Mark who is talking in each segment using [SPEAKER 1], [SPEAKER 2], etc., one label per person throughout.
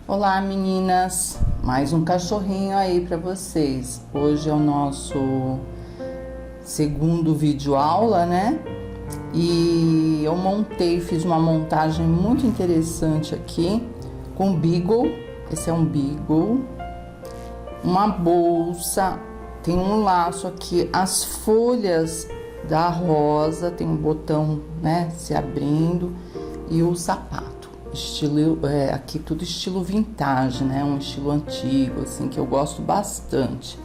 [SPEAKER 1] Olá meninas, mais um cachorrinho aí para vocês. Hoje é o nosso segundo vídeo aula, né? E eu fiz uma montagem muito interessante aqui com Beagle. Esse é um Beagle, uma bolsa, tem um laço aqui, as folhas da rosa, tem um botão, né, se abrindo, e o sapato. Estilo, aqui tudo estilo vintage, né? Um estilo antigo, assim, que eu gosto bastante.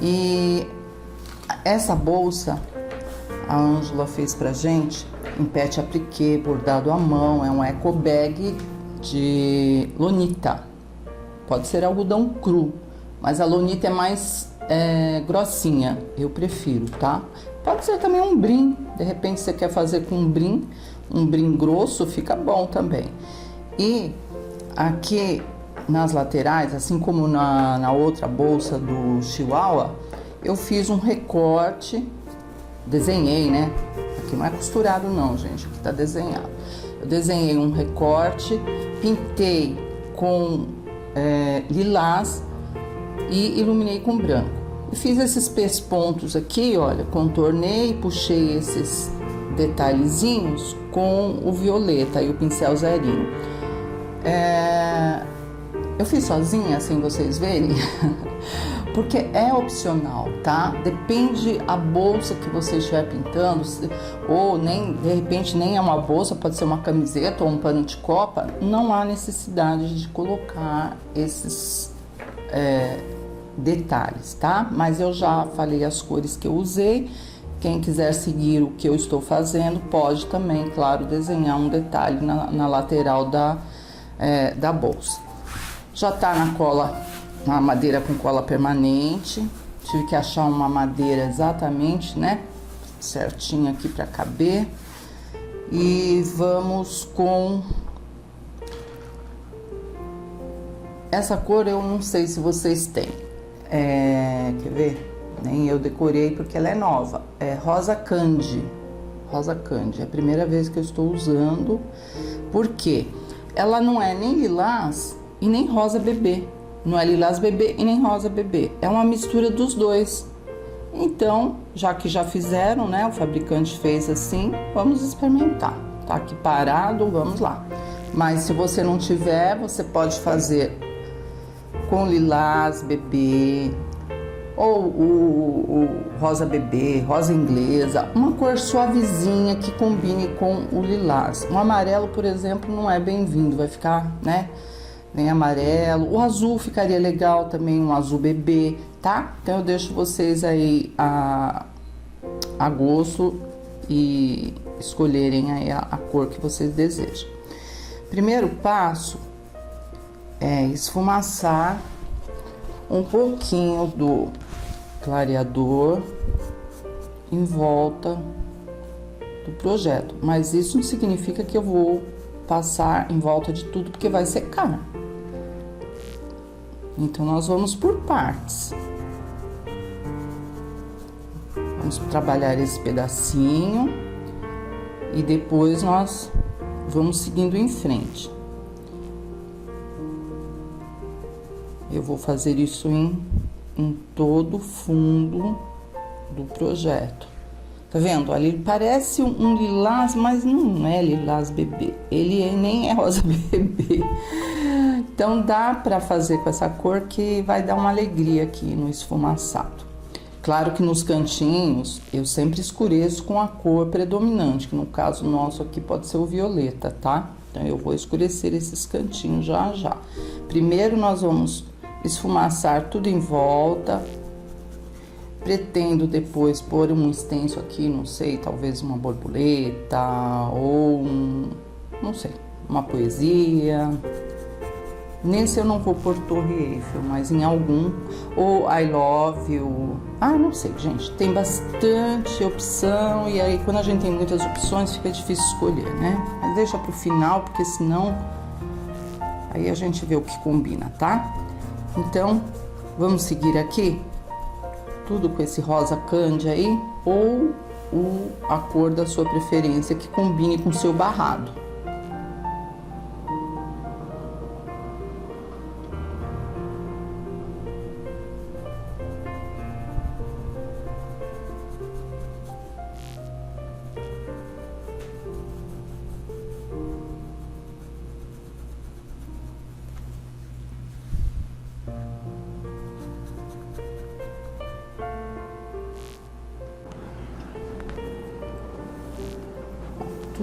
[SPEAKER 1] E essa bolsa a Ângela fez pra gente em pet appliqué, bordado à mão. É um eco bag de lonita. Pode ser algodão cru, mas a lonita é mais grossinha, eu prefiro, tá? Pode ser também um brim, de repente você quer fazer com um brim grosso, fica bom também. E aqui nas laterais, assim como na outra bolsa do Chihuahua, eu fiz um recorte, desenhei, né? Aqui não é costurado não, gente, aqui tá desenhado. Eu desenhei um recorte, pintei com lilás e iluminei com branco. E fiz esses pespontos aqui, olha, contornei, puxei esses detalhezinhos com o violeta e o pincel zerinho. Eu fiz sozinha, sem vocês verem, porque é opcional, tá? Depende a bolsa que você estiver pintando, ou nem, de repente nem é uma bolsa, pode ser uma camiseta ou um pano de copa, não há necessidade de colocar esses detalhes, tá? Mas eu já falei as cores que eu usei. Quem quiser seguir o que eu estou fazendo, pode também, claro, desenhar um detalhe na lateral da bolsa. Já tá na cola, na madeira com cola permanente. Tive que achar uma madeira exatamente, né? Certinho aqui para caber. E vamos com essa cor, eu não sei se vocês têm. Quer ver? Nem eu decorei porque ela é nova. É rosa candy. Rosa candy. É a primeira vez que eu estou usando. Por quê? Ela não é nem lilás e nem rosa bebê. Não é lilás bebê e nem rosa bebê. É uma mistura dos dois. Então, já que já fizeram, né? O fabricante fez assim, vamos experimentar. Tá aqui parado, vamos lá. Mas se você não tiver, você pode fazer com lilás bebê, ou o rosa bebê, rosa inglesa, uma cor suavezinha que combine com o lilás. Um amarelo, por exemplo, não é bem-vindo, vai ficar, né, nem amarelo. O azul ficaria legal também, um azul bebê, tá? Então eu deixo vocês aí a gosto e escolherem aí a cor que vocês desejam. Primeiro passo é esfumaçar um pouquinho do clareador em volta do projeto, mas isso não significa que eu vou passar em volta de tudo, porque vai secar. Então nós vamos por partes. Vamos trabalhar esse pedacinho e depois nós vamos seguindo em frente. Eu vou fazer isso em todo o fundo do projeto. Tá vendo? Ali parece um lilás, mas não é lilás bebê. Ele nem é rosa bebê. Então dá pra fazer com essa cor que vai dar uma alegria aqui no esfumaçado. Claro que nos cantinhos eu sempre escureço com a cor predominante, que no caso nosso aqui pode ser o violeta, tá? Então eu vou escurecer esses cantinhos já. Primeiro nós vamos esfumaçar tudo em volta. Pretendo depois pôr um extenso aqui, não sei, talvez uma borboleta ou não sei, uma poesia. Nesse eu não vou pôr Torre Eiffel, mas em algum, ou I love you. Não sei, gente, tem bastante opção e aí quando a gente tem muitas opções fica difícil escolher, né? Mas deixa pro final, porque senão aí a gente vê o que combina, tá? Então, vamos seguir aqui, tudo com esse rosa candy aí, ou a cor da sua preferência que combine com o seu barrado.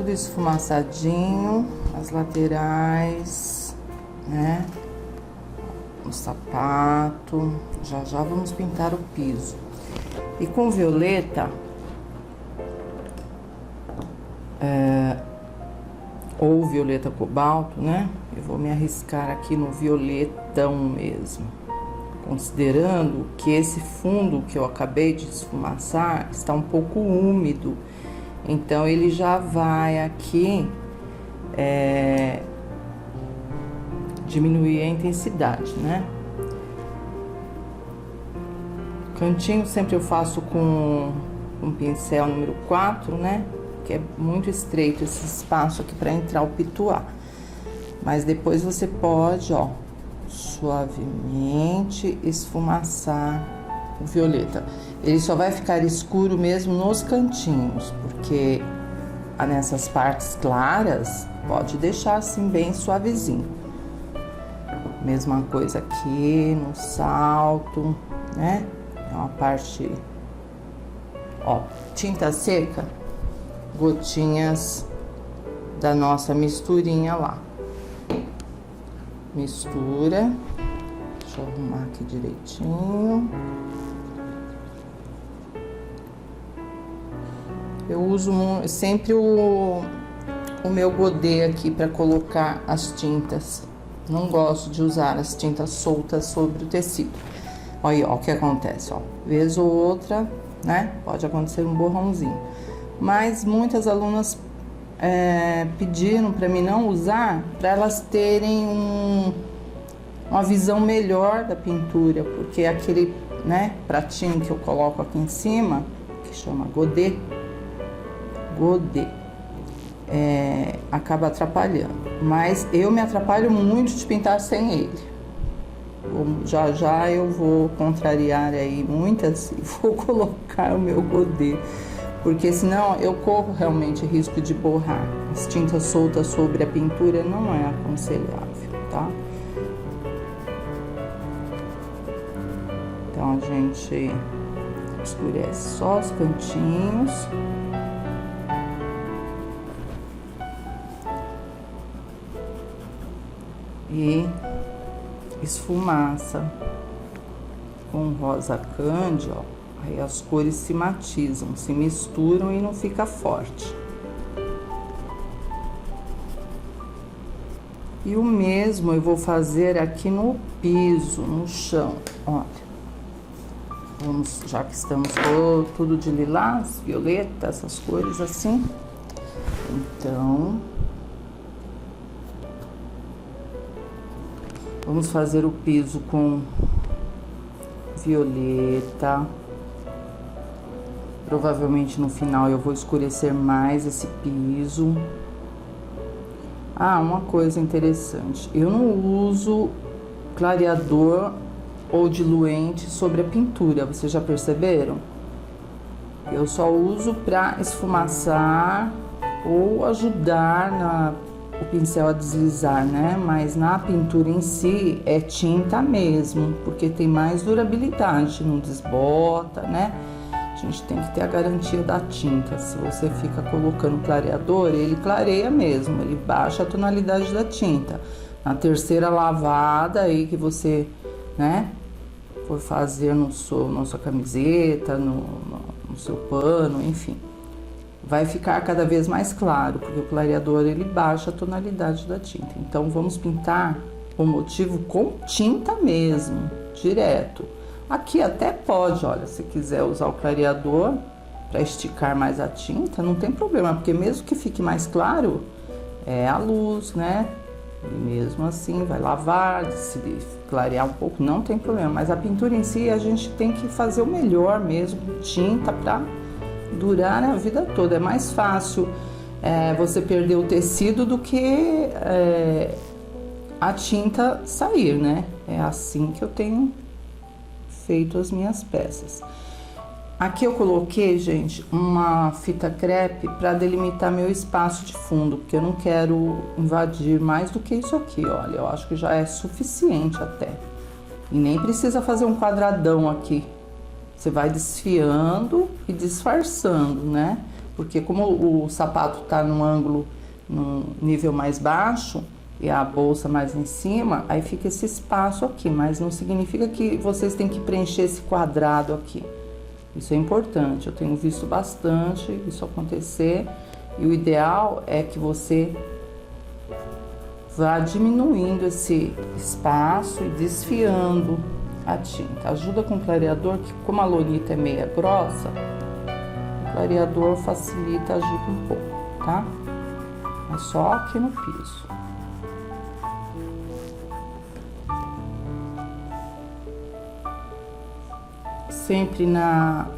[SPEAKER 1] tudo esfumaçadinho, as laterais, né? O sapato. Já já vamos pintar o piso. E com violeta, ou violeta cobalto, né? Eu vou me arriscar aqui no violetão mesmo. Considerando que esse fundo que eu acabei de esfumaçar está um pouco úmido. Então, ele já vai aqui diminuir a intensidade, né? Cantinho sempre eu faço com um pincel número 4, né? Que é muito estreito esse espaço aqui para entrar o pituá. Mas depois você pode, ó, suavemente esfumaçar o violeta. Ele só vai ficar escuro mesmo nos cantinhos, porque nessas partes claras pode deixar assim bem suavezinho. Mesma coisa aqui no salto, né? É uma parte, ó, tinta seca, gotinhas da nossa misturinha lá. Mistura. Deixa eu arrumar aqui direitinho. Eu uso sempre o meu godê aqui para colocar as tintas. Não gosto de usar as tintas soltas sobre o tecido. Olha aí, ó, o que acontece, ó. Vez ou outra, né? Pode acontecer um borrãozinho. Mas muitas alunas pediram para mim não usar, para elas terem uma visão melhor da pintura, porque aquele, né, pratinho que eu coloco aqui em cima, que chama godê, acaba atrapalhando. Mas eu me atrapalho muito de pintar sem ele. Já já eu vou contrariar aí muitas e vou colocar o meu godê, porque senão eu corro realmente risco de borrar. As tintas soltas sobre a pintura não é aconselhável, tá? Então a gente escurece só os cantinhos. E esfumaça com rosa candy, ó. Aí as cores se matizam, se misturam e não fica forte. E o mesmo eu vou fazer aqui no piso, no chão, olha. Vamos, já que estamos tudo de lilás, violeta, essas cores assim. Então, vamos fazer o piso com violeta. Provavelmente no final eu vou escurecer mais esse piso. Ah, uma coisa interessante. Eu não uso clareador ou diluente sobre a pintura, vocês já perceberam? Eu só uso para esfumaçar ou ajudar o pincel a deslizar, né? Mas na pintura em si é tinta mesmo, porque tem mais durabilidade, não desbota, né? A gente tem que ter a garantia da tinta. Se você fica colocando clareador, ele clareia mesmo, ele baixa a tonalidade da tinta. Na terceira lavada aí que você, né, for fazer na sua camiseta, no seu pano, enfim, vai ficar cada vez mais claro, porque o clareador ele baixa a tonalidade da tinta. Então vamos pintar o motivo com tinta mesmo, direto. Aqui até pode, olha, se quiser usar o clareador para esticar mais a tinta, não tem problema, porque mesmo que fique mais claro, é a luz, né? E mesmo assim vai lavar, se clarear um pouco, não tem problema. Mas a pintura em si a gente tem que fazer o melhor mesmo, tinta para durar a vida toda. É mais fácil você perder o tecido do que a tinta sair, né? É assim que eu tenho feito as minhas peças. Aqui eu coloquei, gente, uma fita crepe para delimitar meu espaço de fundo, porque eu não quero invadir mais do que isso aqui, olha. Eu acho que já é suficiente até. E nem precisa fazer um quadradão aqui. Você vai desfiando e disfarçando, né? porque como o sapato tá num ângulo, num nível mais baixo, e a bolsa mais em cima, aí fica esse espaço aqui, mas não significa que vocês têm que preencher esse quadrado aqui. Isso é importante, eu tenho visto bastante isso acontecer, e o ideal é que você vá diminuindo esse espaço e desfiando a tinta. Ajuda com clareador, que como a lonita é meia grossa, o clareador facilita, ajuda um pouco, tá? É só aqui no piso. Sempre na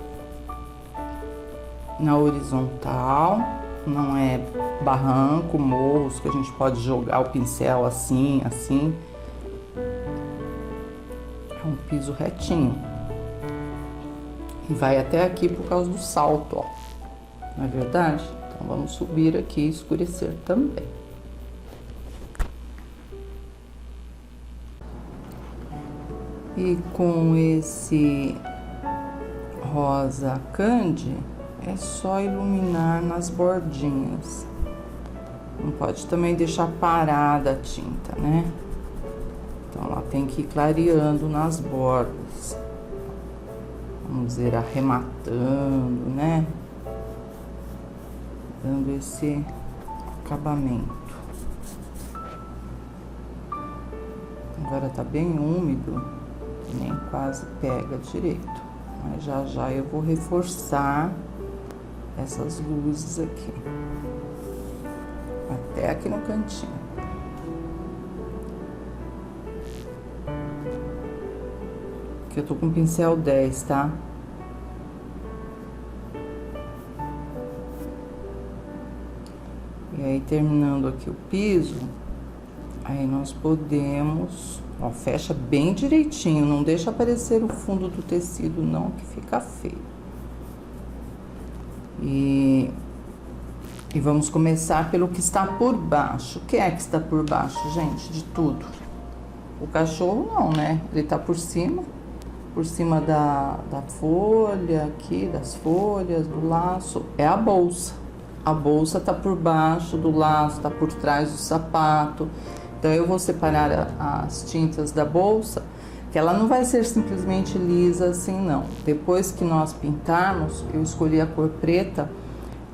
[SPEAKER 1] horizontal, não é barranco, morros, que a gente pode jogar o pincel assim, assim. É um piso retinho. E vai até aqui por causa do salto, ó. Não é verdade? Então vamos subir aqui e escurecer também. E com esse rosa candy, é só iluminar nas bordinhas. Não pode também deixar parada a tinta, né? Então, ela tem que ir clareando nas bordas. Vamos dizer, arrematando, né? Dando esse acabamento. Agora tá bem úmido, nem quase pega direito. Mas já já eu vou reforçar essas luzes aqui. Até aqui no cantinho. Aqui eu tô com o pincel 10, tá? E aí, terminando aqui o piso, aí nós podemos... Ó, fecha bem direitinho, não deixa aparecer o fundo do tecido, não, que fica feio. E vamos começar pelo que está por baixo. O que é que está por baixo, gente, de tudo? O cachorro não, né? Ele tá por cima da folha aqui, das folhas, do laço. É a bolsa. A bolsa tá por baixo do laço, tá por trás do sapato. Então, eu vou separar as tintas da bolsa, que ela não vai ser simplesmente lisa assim, não. Depois que nós pintarmos, eu escolhi a cor preta,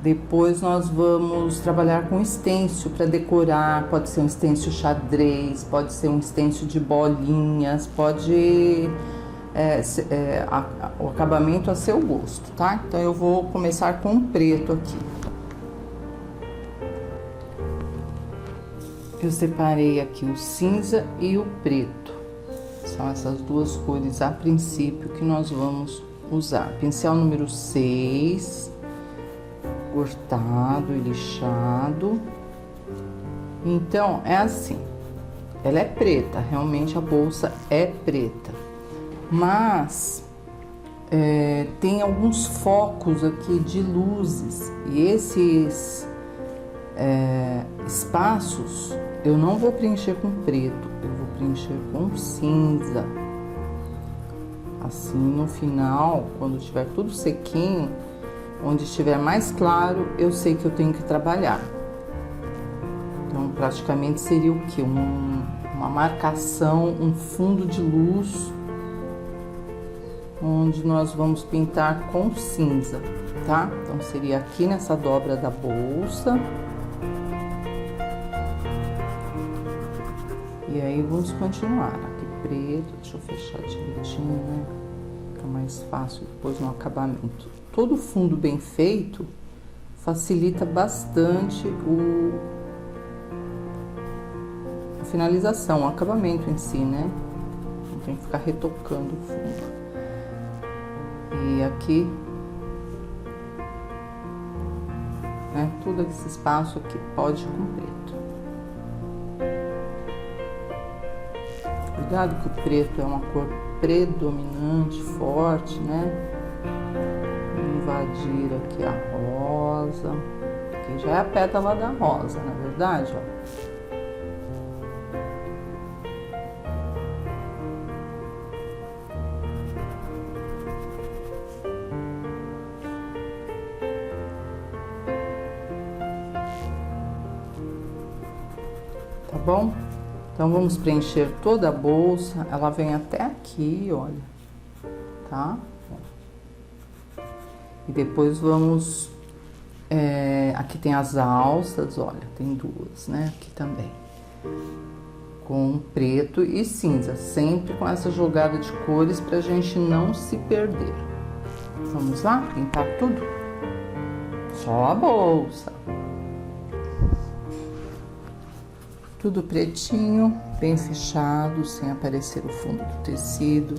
[SPEAKER 1] depois nós vamos trabalhar com stencil para decorar. Pode ser um stencil xadrez, pode ser um stencil de bolinhas, pode... o acabamento a seu gosto, tá? Então, eu vou começar com o preto aqui. Eu separei aqui o cinza e o preto. São essas duas cores a princípio que nós vamos usar. Pincel número 6, cortado e lixado. Então, é assim. Ela é preta, realmente a bolsa é preta. Mas tem alguns focos aqui de luzes. E esses espaços eu não vou preencher com preto, eu vou preencher com cinza. Assim, no final, quando estiver tudo sequinho, onde estiver mais claro, eu sei que eu tenho que trabalhar. Então, praticamente seria o quê? Uma marcação, um fundo de luz, onde nós vamos pintar com cinza, tá? Então, seria aqui nessa dobra da bolsa. E aí, vamos continuar. Aqui preto, deixa eu fechar direitinho, né? Fica mais fácil depois no acabamento. Todo fundo bem feito facilita bastante a finalização, o acabamento em si, né? Não tem que ficar retocando o fundo. E aqui, né? Todo esse espaço aqui pode ir com preto. Cuidado que o preto é uma cor predominante, forte, né? Invadir aqui a rosa, que já é a pétala da rosa, na verdade, ó. tá bom? Então, vamos preencher toda a bolsa, ela vem até aqui, olha, tá? E depois vamos, aqui tem as alças, olha, tem duas, né? Aqui também. Com preto e cinza, sempre com essa jogada de cores pra gente não se perder. Vamos lá, pintar tudo? Só a bolsa. Tudo pretinho, bem fechado, sem aparecer o fundo do tecido.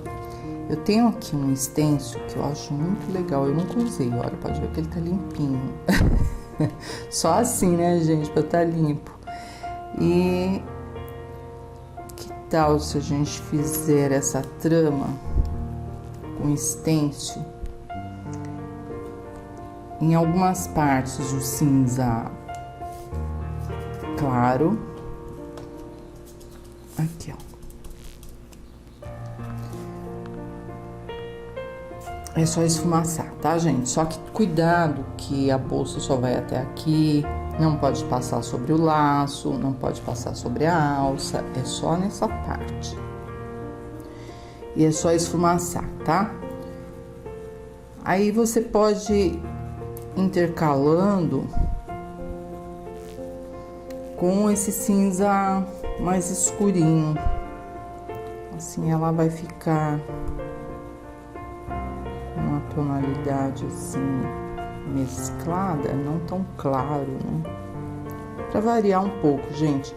[SPEAKER 1] Eu tenho aqui um stencil que eu acho muito legal, eu nunca usei, olha, pode ver que ele tá limpinho. Só assim, né, gente, pra tá limpo. E que tal se a gente fizer essa trama com stencil? Em algumas partes o cinza claro. Aqui, ó. É só esfumaçar, tá, gente? Só que cuidado que a bolsa só vai até aqui, não pode passar sobre o laço, não pode passar sobre a alça, é só nessa parte. E é só esfumaçar, tá? Aí você pode ir intercalando com esse cinza mais escurinho. Assim ela vai ficar uma tonalidade assim mesclada, não tão claro, né? Para variar um pouco, gente.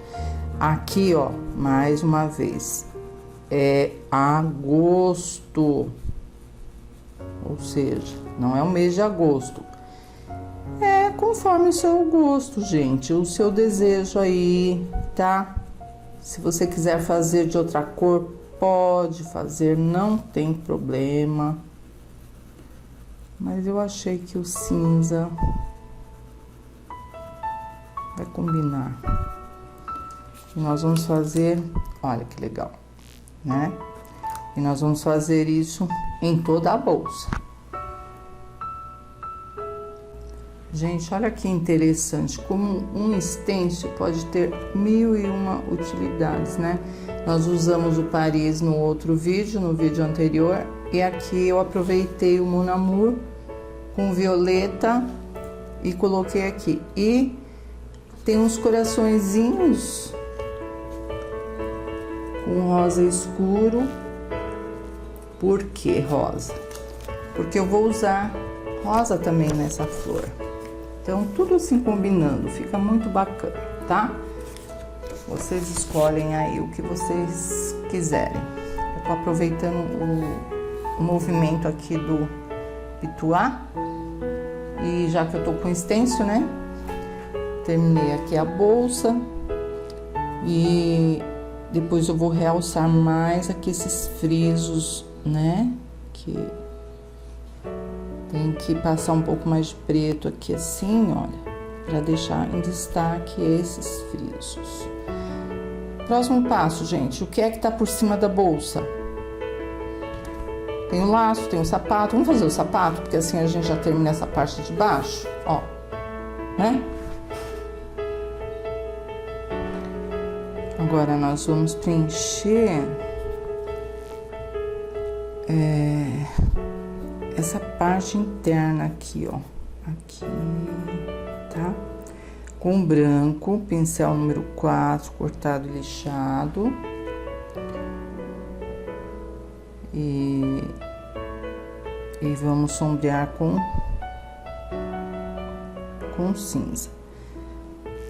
[SPEAKER 1] Aqui, ó, mais uma vez, é agosto, ou seja, não é o mês de agosto. É conforme o seu gosto, gente, o seu desejo aí, tá? Se você quiser fazer de outra cor, pode fazer, não tem problema. Mas eu achei que o cinza vai combinar. E nós vamos fazer, olha que legal, né? E nós vamos fazer isso em toda a bolsa. Gente, olha que interessante, como um stencil pode ter 1001 utilidades, né? Nós usamos o Paris no outro vídeo, no vídeo anterior, e aqui eu aproveitei o Mon Amour com violeta e coloquei aqui. E tem uns coraçõezinhos com rosa escuro. Por que rosa? Porque eu vou usar rosa também nessa flor. Então, tudo assim combinando, fica muito bacana, tá? Vocês escolhem aí o que vocês quiserem. Eu tô aproveitando o movimento aqui do pituá. E já que eu tô com stencil, né? Terminei aqui a bolsa. E depois eu vou realçar mais aqui esses frisos, né? Que tem que passar um pouco mais de preto aqui assim, olha, para deixar em destaque esses frisos. Próximo passo, gente, o que é que tá por cima da bolsa? Tem o laço, tem o sapato. Vamos fazer o sapato, porque assim a gente já termina essa parte de baixo, ó, né? Agora nós vamos preencher essa parte interna aqui, ó, aqui, tá? Com branco, pincel número 4, cortado e lixado. E vamos sombrear com cinza.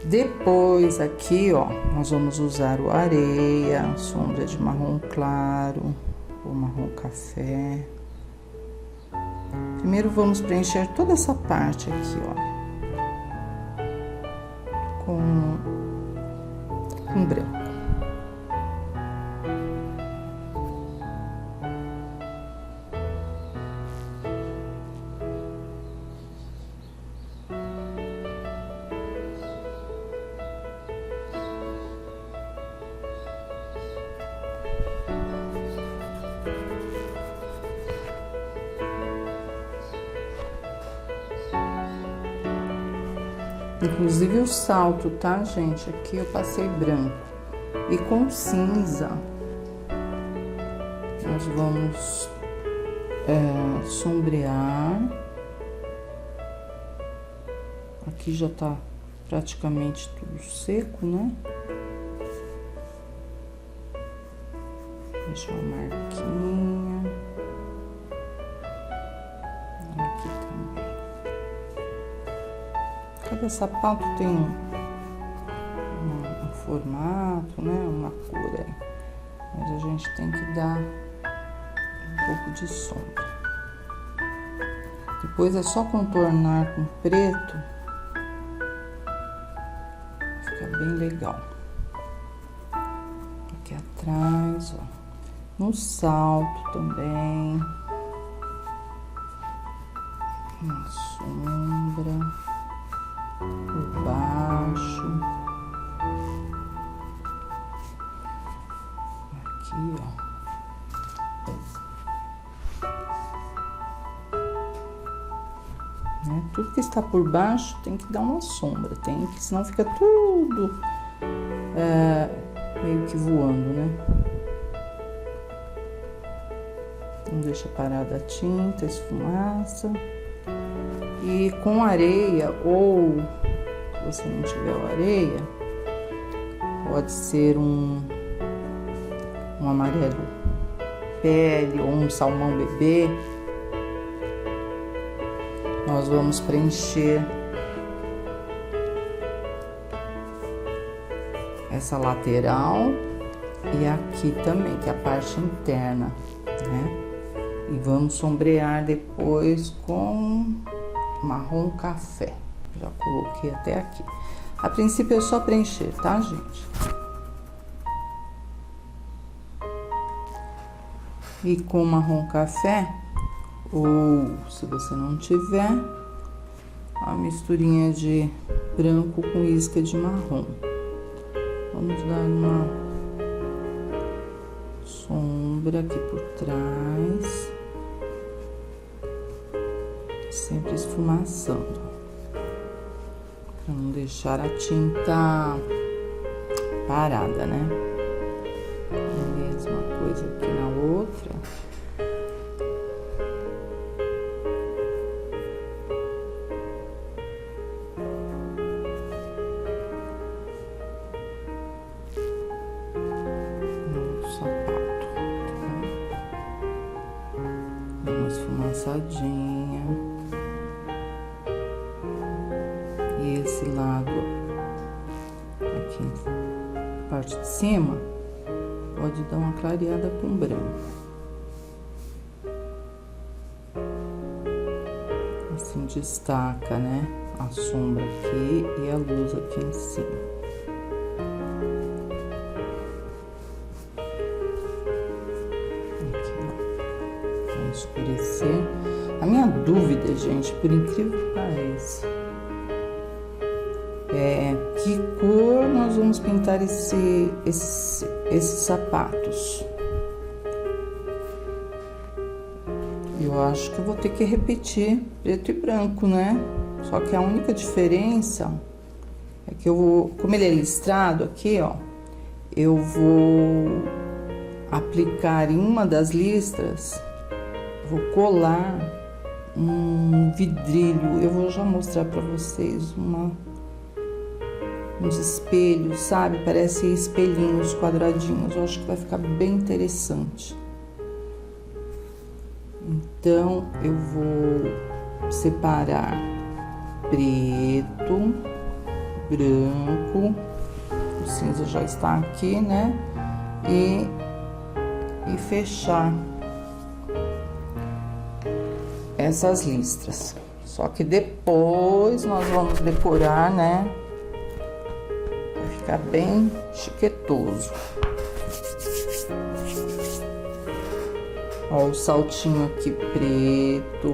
[SPEAKER 1] Depois aqui, ó, nós vamos usar o areia, sombra de marrom claro ou marrom café. Primeiro vamos preencher toda essa parte aqui, ó, com branco. Inclusive o salto, tá, gente? Aqui eu passei branco. E com cinza, nós vamos sombrear. Aqui já tá praticamente tudo seco, né? Deixa uma marquinha. Aqui também. Cada sapato tem um formato, né? Uma cor aí. Mas a gente tem que dar um pouco de sombra. Depois é só contornar com preto. Fica bem legal. Aqui atrás, ó. No salto também. Uma sombra. Por baixo. Aqui, ó. Né? Tudo que está por baixo tem que dar uma sombra, tem que, senão fica tudo meio que voando, né? Não deixa parada a tinta, esfumaça. E com areia, ou se você não tiver areia, pode ser um amarelo pele ou um salmão bebê. Nós vamos preencher essa lateral e aqui também, que é a parte interna, né? E vamos sombrear depois com marrom café. Já coloquei até aqui. A princípio é só preencher, tá, gente? E com marrom café, ou se você não tiver, a misturinha de branco com isca de marrom. Vamos dar uma sombra aqui por trás, sempre esfumaçando, para não deixar a tinta parada, né? A mesma coisa aqui na outra. Esfumaçadinha. E esse lado aqui, parte de cima, pode dar uma clareada com branco. Assim destaca, né? A sombra aqui e a luz aqui em cima. Escurecer. A minha dúvida, gente, por incrível que pareça, é que cor nós vamos pintar esses sapatos. Eu acho que eu vou ter que repetir preto e branco, né? Só que a única diferença é que eu vou, como ele é listrado aqui, ó, eu vou aplicar em uma das listras. Vou colar um vidrilho. Eu vou já mostrar para vocês uns espelhos, sabe? Parece espelhinhos quadradinhos. Eu acho que vai ficar bem interessante. Então, eu vou separar preto, branco. O cinza já está aqui, né? E fechar essas listras. Só que depois nós vamos decorar, né? Vai ficar bem chiquetoso. Ó, o saltinho aqui preto.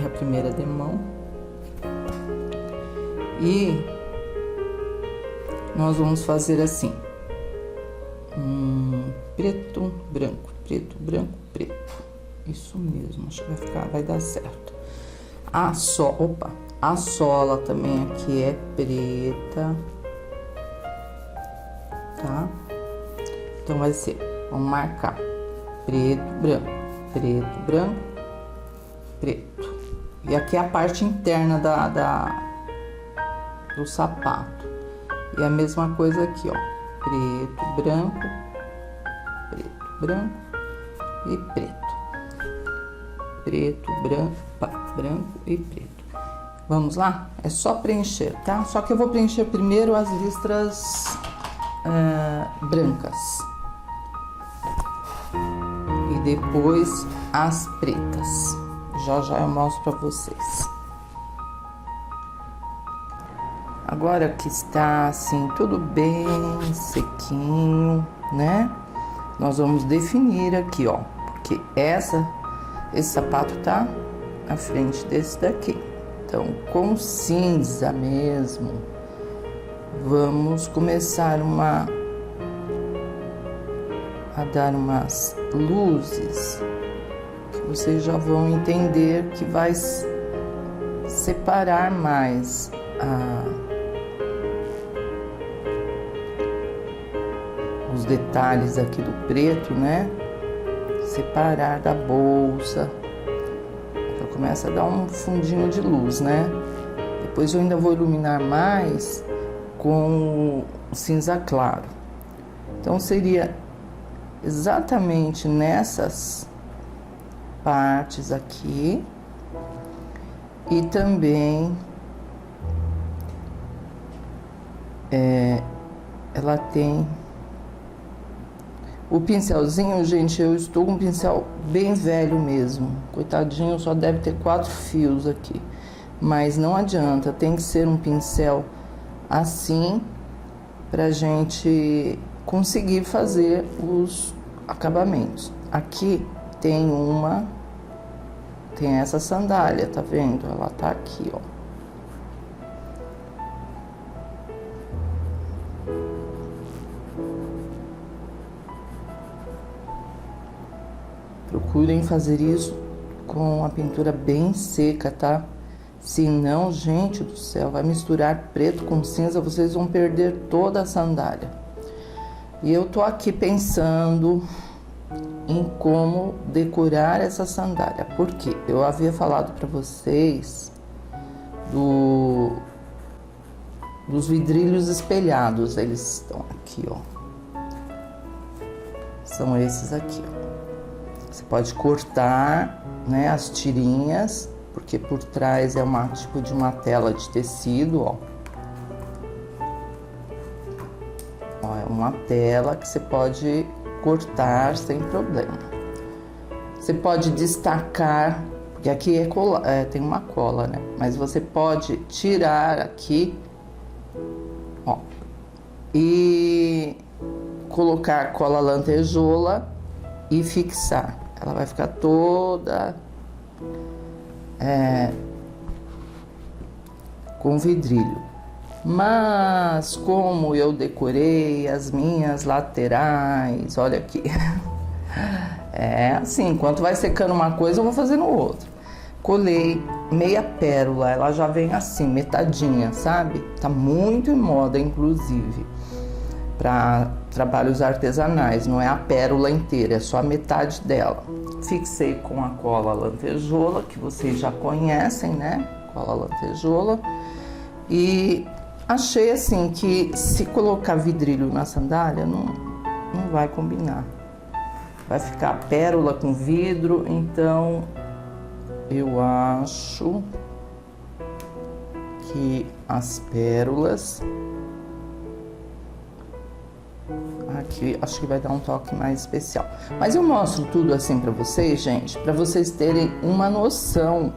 [SPEAKER 1] É a primeira demão. E nós vamos fazer assim, preto, branco, preto, branco, preto. Isso mesmo, acho que vai dar certo. A sola também aqui é preta, tá? Então vai ser, vamos marcar preto, branco, preto, branco, preto. E aqui é a parte interna do sapato. E a mesma coisa aqui, ó, preto, branco, e preto. Preto, branco e preto. Vamos lá? É só preencher, tá? Só que eu vou preencher primeiro as listras brancas. E depois as pretas. Já eu mostro pra vocês. Agora que está assim, tudo bem sequinho, né? Nós vamos definir aqui, ó. Porque esse sapato tá à frente desse daqui. Então, com cinza mesmo, vamos começar a dar umas luzes que vocês já vão entender que vai separar mais os detalhes aqui do preto, né? Separar da bolsa. Já começa a dar um fundinho de luz, né? Depois eu ainda vou iluminar mais com o cinza claro. Então seria exatamente nessas partes aqui e também ela tem o pincelzinho, gente, eu estou com um pincel bem velho mesmo, coitadinho, só deve ter 4 fios aqui, mas não adianta, tem que ser um pincel assim pra gente conseguir fazer os acabamentos. Aqui tem essa sandália, tá vendo? Ela tá aqui, ó. Procurem fazer isso com a pintura bem seca, tá? Senão, gente do céu, vai misturar preto com cinza, vocês vão perder toda a sandália. E eu tô aqui pensando em como decorar essa sandália, porque eu havia falado para vocês dos vidrilhos espelhados, eles estão aqui, ó. São esses aqui, ó. Você pode cortar, né, as tirinhas, porque por trás é tipo de uma tela de tecido, ó. Ó, é uma tela que você pode cortar sem problema. Você pode destacar, porque aqui tem uma cola, né? Mas você pode tirar aqui, ó, e colocar cola lantejoula e fixar. Ela vai ficar toda com vidrilho. Mas como eu decorei as minhas laterais, olha aqui. É assim, enquanto vai secando uma coisa, eu vou fazendo outra. Colei meia pérola, ela já vem assim, metadinha, sabe? Tá muito em moda, inclusive, para trabalhos artesanais. Não é a pérola inteira, é só a metade dela. Fixei com a cola lantejoula, que vocês já conhecem, né? Cola lantejoula. E achei assim que se colocar vidrilho na sandália, não vai combinar. Vai ficar pérola com vidro, então eu acho que as pérolas aqui, acho que vai dar um toque mais especial. Mas eu mostro tudo assim pra vocês, gente, pra vocês terem uma noção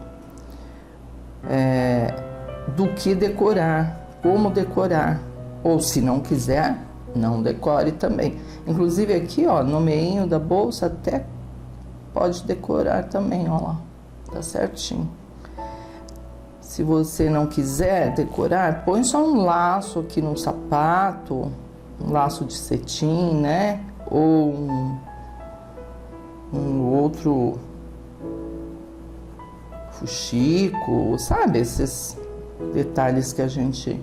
[SPEAKER 1] do que decorar, como decorar. Ou se não quiser, não decore também. Inclusive aqui, ó, no meinho da bolsa até pode decorar também, ó lá. Tá certinho. Se você não quiser decorar, põe só um laço aqui no sapato, um laço de cetim, né? Ou um outro fuxico, sabe? Esses detalhes que a gente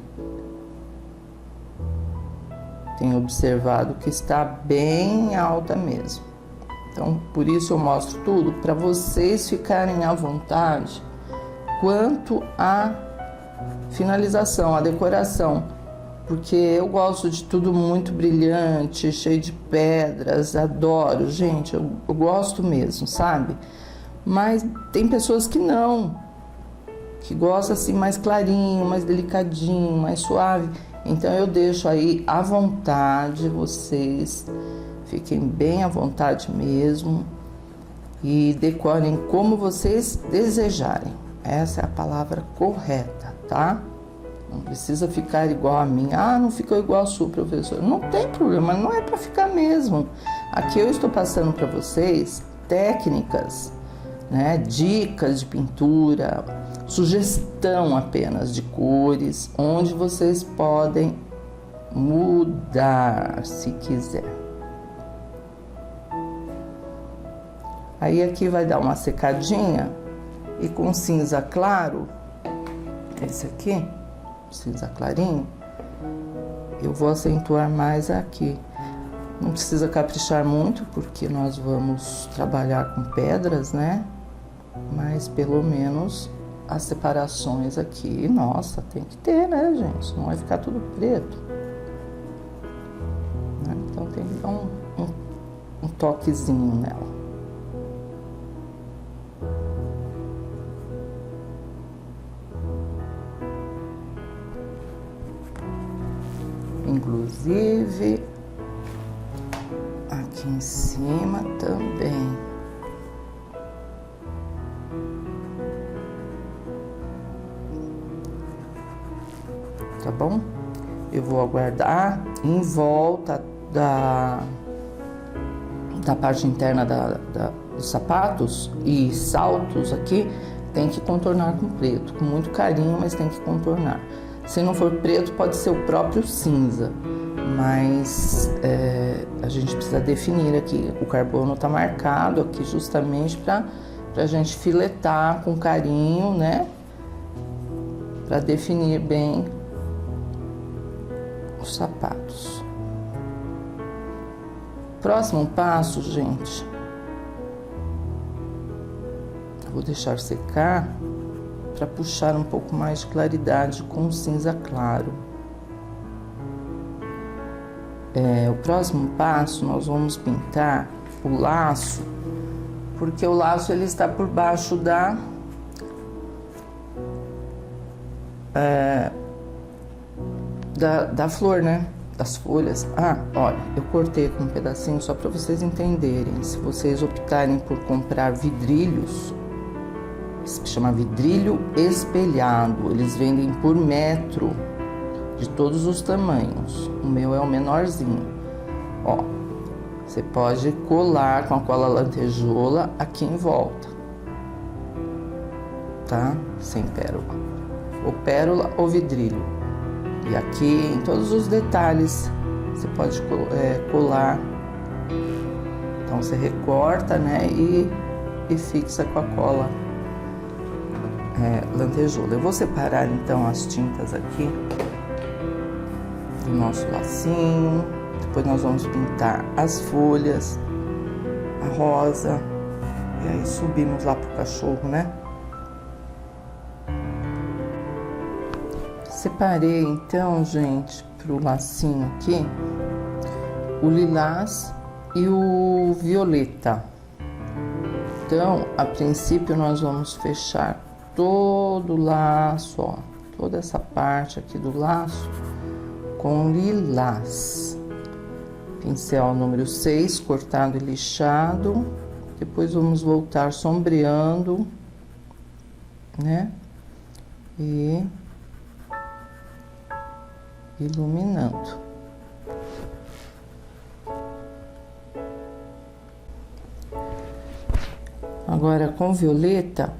[SPEAKER 1] tem observado que está bem alta mesmo. Então, por isso eu mostro tudo, para vocês ficarem à vontade quanto à finalização, à decoração, porque eu gosto de tudo muito brilhante, cheio de pedras, adoro, gente, eu gosto mesmo, sabe? Mas tem pessoas que não, que gostam assim mais clarinho, mais delicadinho, mais suave. Então eu deixo aí à vontade, vocês fiquem bem à vontade mesmo e decorem como vocês desejarem. Essa é a palavra correta, tá? Não precisa ficar igual a mim. Ah, não ficou igual a sua, professora. Não tem problema, não é para ficar mesmo. Aqui eu estou passando para vocês técnicas, né? Dicas de pintura, sugestão apenas de cores, onde vocês podem mudar se quiser. Aí aqui vai dar uma secadinha e com cinza claro, esse aqui, cinza clarinho, eu vou acentuar mais aqui. Não precisa caprichar muito, porque nós vamos trabalhar com pedras, né? Mas pelo menos as separações aqui, nossa, tem que ter, né, gente? Não vai ficar tudo preto. Então tem que dar um toquezinho nela. Inclusive, aqui em cima também. Tá bom? Eu vou aguardar em volta da parte interna dos sapatos e saltos aqui, tem que contornar com preto, com muito carinho, mas tem que contornar. Se não for preto, pode ser o próprio cinza, mas a gente precisa definir aqui. O carbono está marcado aqui justamente para a gente filetar com carinho, né? Para definir bem os sapatos. Próximo passo, gente, eu vou deixar secar para puxar um pouco mais de claridade com o cinza claro. O próximo passo, nós vamos pintar o laço, porque o laço ele está por baixo da flor, né? Das folhas. Ah, olha, eu cortei com um pedacinho só para vocês entenderem. Se vocês optarem por comprar vidrilhos, se chama vidrilho espelhado, eles vendem por metro, de todos os tamanhos. O meu é o menorzinho. Ó, você pode colar com a cola lantejoula aqui em volta, tá? Sem pérola. Ou pérola ou vidrilho. E aqui em todos os detalhes você pode colar. Então você recorta, né? E fixa com a cola lantejoula. Eu vou separar então as tintas aqui do nosso lacinho. Depois nós vamos pintar as folhas, a rosa. E aí subimos lá pro cachorro, né? Separei então, gente, pro lacinho aqui, o lilás e o violeta. Então, a princípio nós vamos fechar todo o laço, ó, toda essa parte aqui do laço com lilás. Pincel número 6, cortado e lixado. Depois vamos voltar sombreando, né? E iluminando. Agora com violeta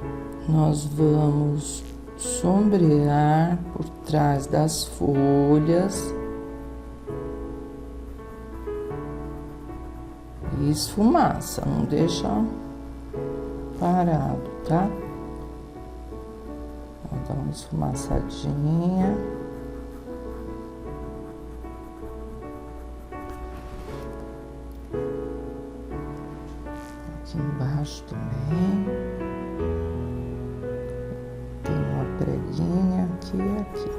[SPEAKER 1] nós vamos sombrear por trás das folhas e esfumaça, não deixa parado, tá? Dá uma esfumaçadinha. Aqui embaixo também. Tem uma preguinha aqui e aqui.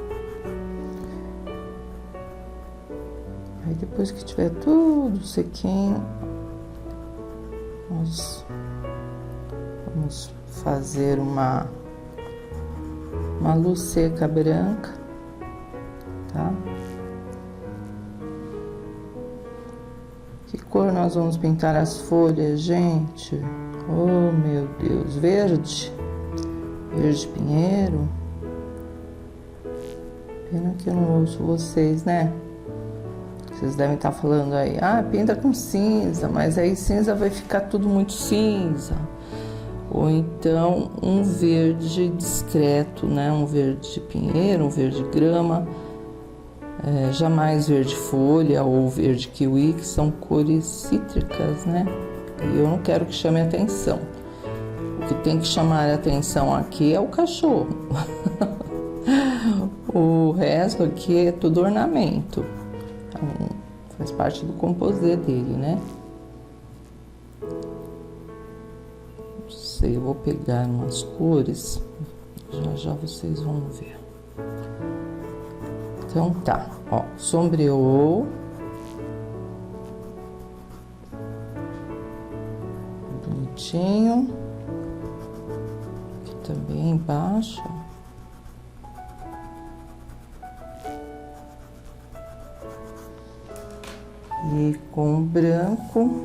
[SPEAKER 1] Aí depois que tiver tudo sequinho, nós vamos fazer uma luz seca branca, tá? Que cor nós vamos pintar as folhas, gente? Oh, meu Deus, verde? Verde pinheiro? Pena que eu não ouço vocês, né? Vocês devem estar falando aí, ah, pinta com cinza, mas aí cinza vai ficar tudo muito cinza. Ou então um verde discreto, né? Um verde pinheiro, um verde grama, jamais verde folha ou verde kiwi, que são cores cítricas, né? E eu não quero que chame atenção. O que tem que chamar a atenção aqui é o cachorro. O resto aqui é tudo ornamento. Então, faz parte do composê dele, né? Não sei, eu vou pegar umas cores, já vocês vão ver. Então tá, ó, sombreou. Bonitinho. Aqui também embaixo, ó. E com o branco,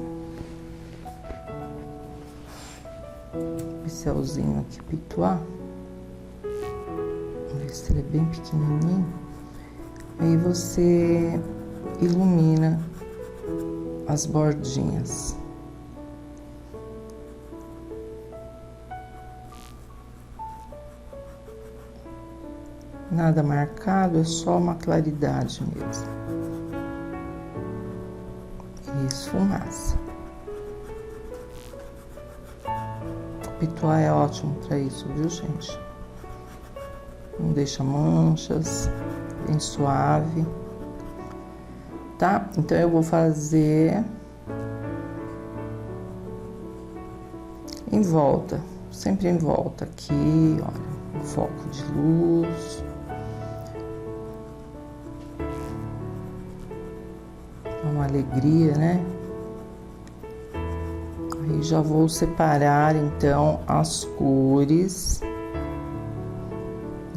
[SPEAKER 1] pincelzinho aqui pituá, vamos ver se ele é bem pequenininho. Aí você ilumina as bordinhas. Nada marcado, é só uma claridade mesmo. E esfumaça. O pituá é ótimo para isso, viu, gente? Não deixa manchas, bem suave. Tá? Então eu vou fazer em volta, sempre em volta aqui, olha, um foco de luz. Uma alegria, né? Aí já vou separar então as cores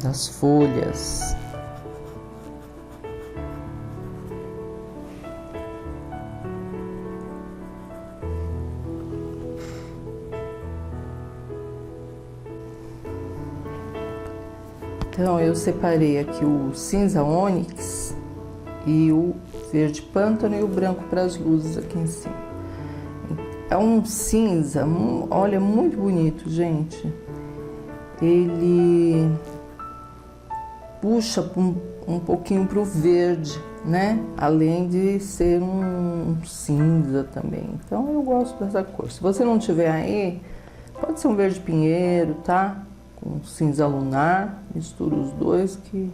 [SPEAKER 1] das folhas. Então eu separei aqui o cinza ônix e o verde pântano e o branco para as luzes aqui em cima. É um cinza, olha, muito bonito, gente. Ele puxa um pouquinho pro verde, né? Além de ser um cinza também. Então eu gosto dessa cor. Se você não tiver aí, pode ser um verde pinheiro, tá? Com cinza lunar, mistura os dois que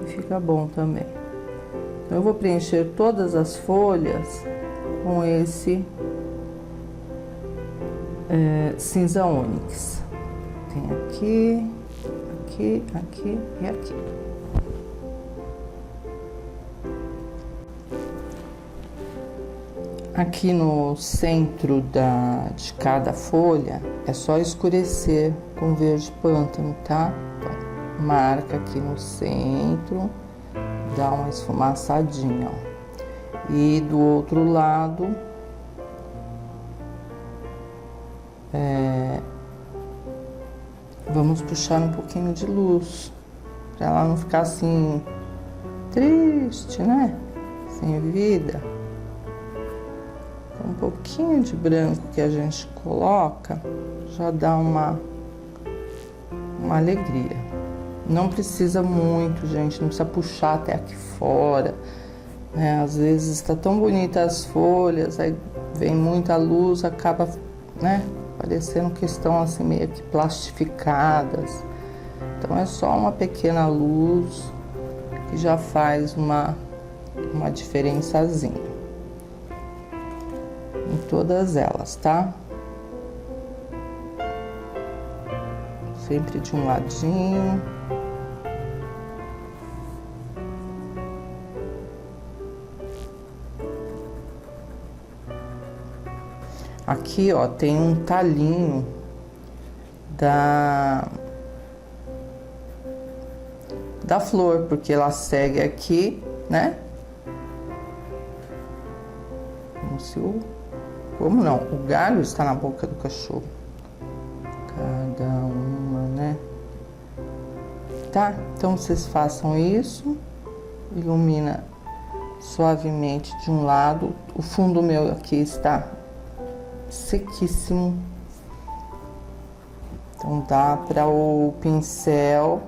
[SPEAKER 1] fica bom também. Então, eu vou preencher todas as folhas com esse cinza ônix. Tem aqui, aqui, aqui e aqui. Aqui no centro de cada folha é só escurecer com verde pântano, tá? Então, marca aqui no centro. Dá uma esfumaçadinha, ó. E do outro lado, vamos puxar um pouquinho de luz, para ela não ficar assim, triste, né? Sem vida. Um pouquinho de branco que a gente coloca, já dá uma alegria. Não precisa muito, gente, não precisa puxar até aqui fora, né? Às vezes está tão bonita as folhas, aí vem muita luz, acaba, né, parecendo que estão assim meio que plastificadas. Então é só uma pequena luz que já faz uma diferençazinha em todas elas, tá? Sempre de um ladinho. Aqui, ó, tem um talinho da flor, porque ela segue aqui, né? Como não? O galho está na boca do cachorro. Cada uma, né? Tá? Então vocês façam isso. Ilumina suavemente de um lado. O fundo meu aqui está sequíssimo. Então dá para o pincel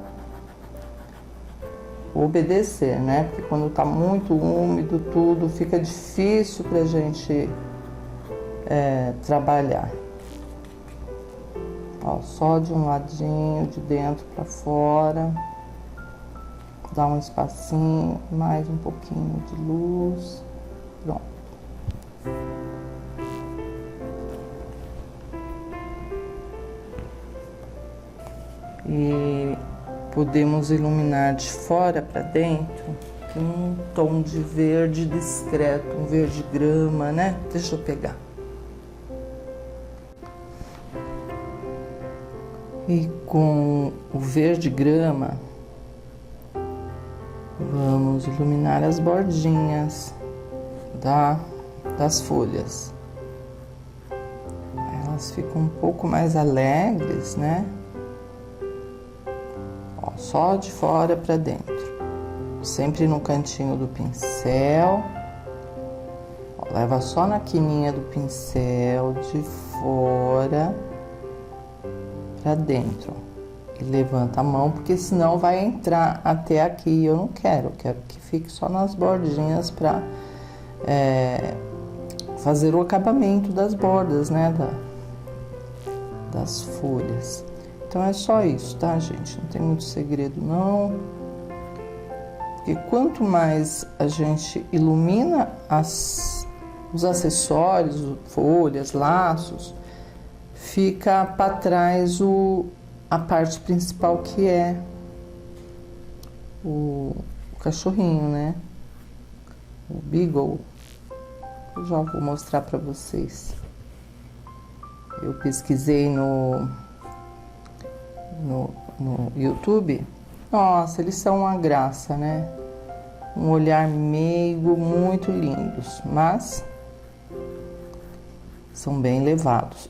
[SPEAKER 1] obedecer, né? Porque quando tá muito úmido tudo, fica difícil pra gente trabalhar. Ó, só de um ladinho, de dentro para fora. Dá um espacinho, mais um pouquinho de luz. Pronto. E podemos iluminar de fora para dentro. Tem um tom de verde discreto, um verde grama, né? Deixa eu pegar. E com o verde grama, vamos iluminar as bordinhas das folhas. Elas ficam um pouco mais alegres, né? Ó, só de fora para dentro. Sempre no cantinho do pincel. Ó, leva só na quininha do pincel, de fora para dentro. E levanta a mão, porque senão vai entrar até aqui. Eu não quero, eu quero que fique só nas bordinhas para fazer o acabamento das bordas, né, das folhas. Então é só isso, tá, gente? Não tem muito segredo, não. Porque quanto mais a gente ilumina os acessórios, folhas, laços, fica para trás a parte principal, que é o cachorrinho, né? O Beagle. Eu já vou mostrar para vocês. Eu pesquisei no YouTube. Nossa, eles são uma graça, né? Um olhar meigo, muito lindos, mas são bem levados.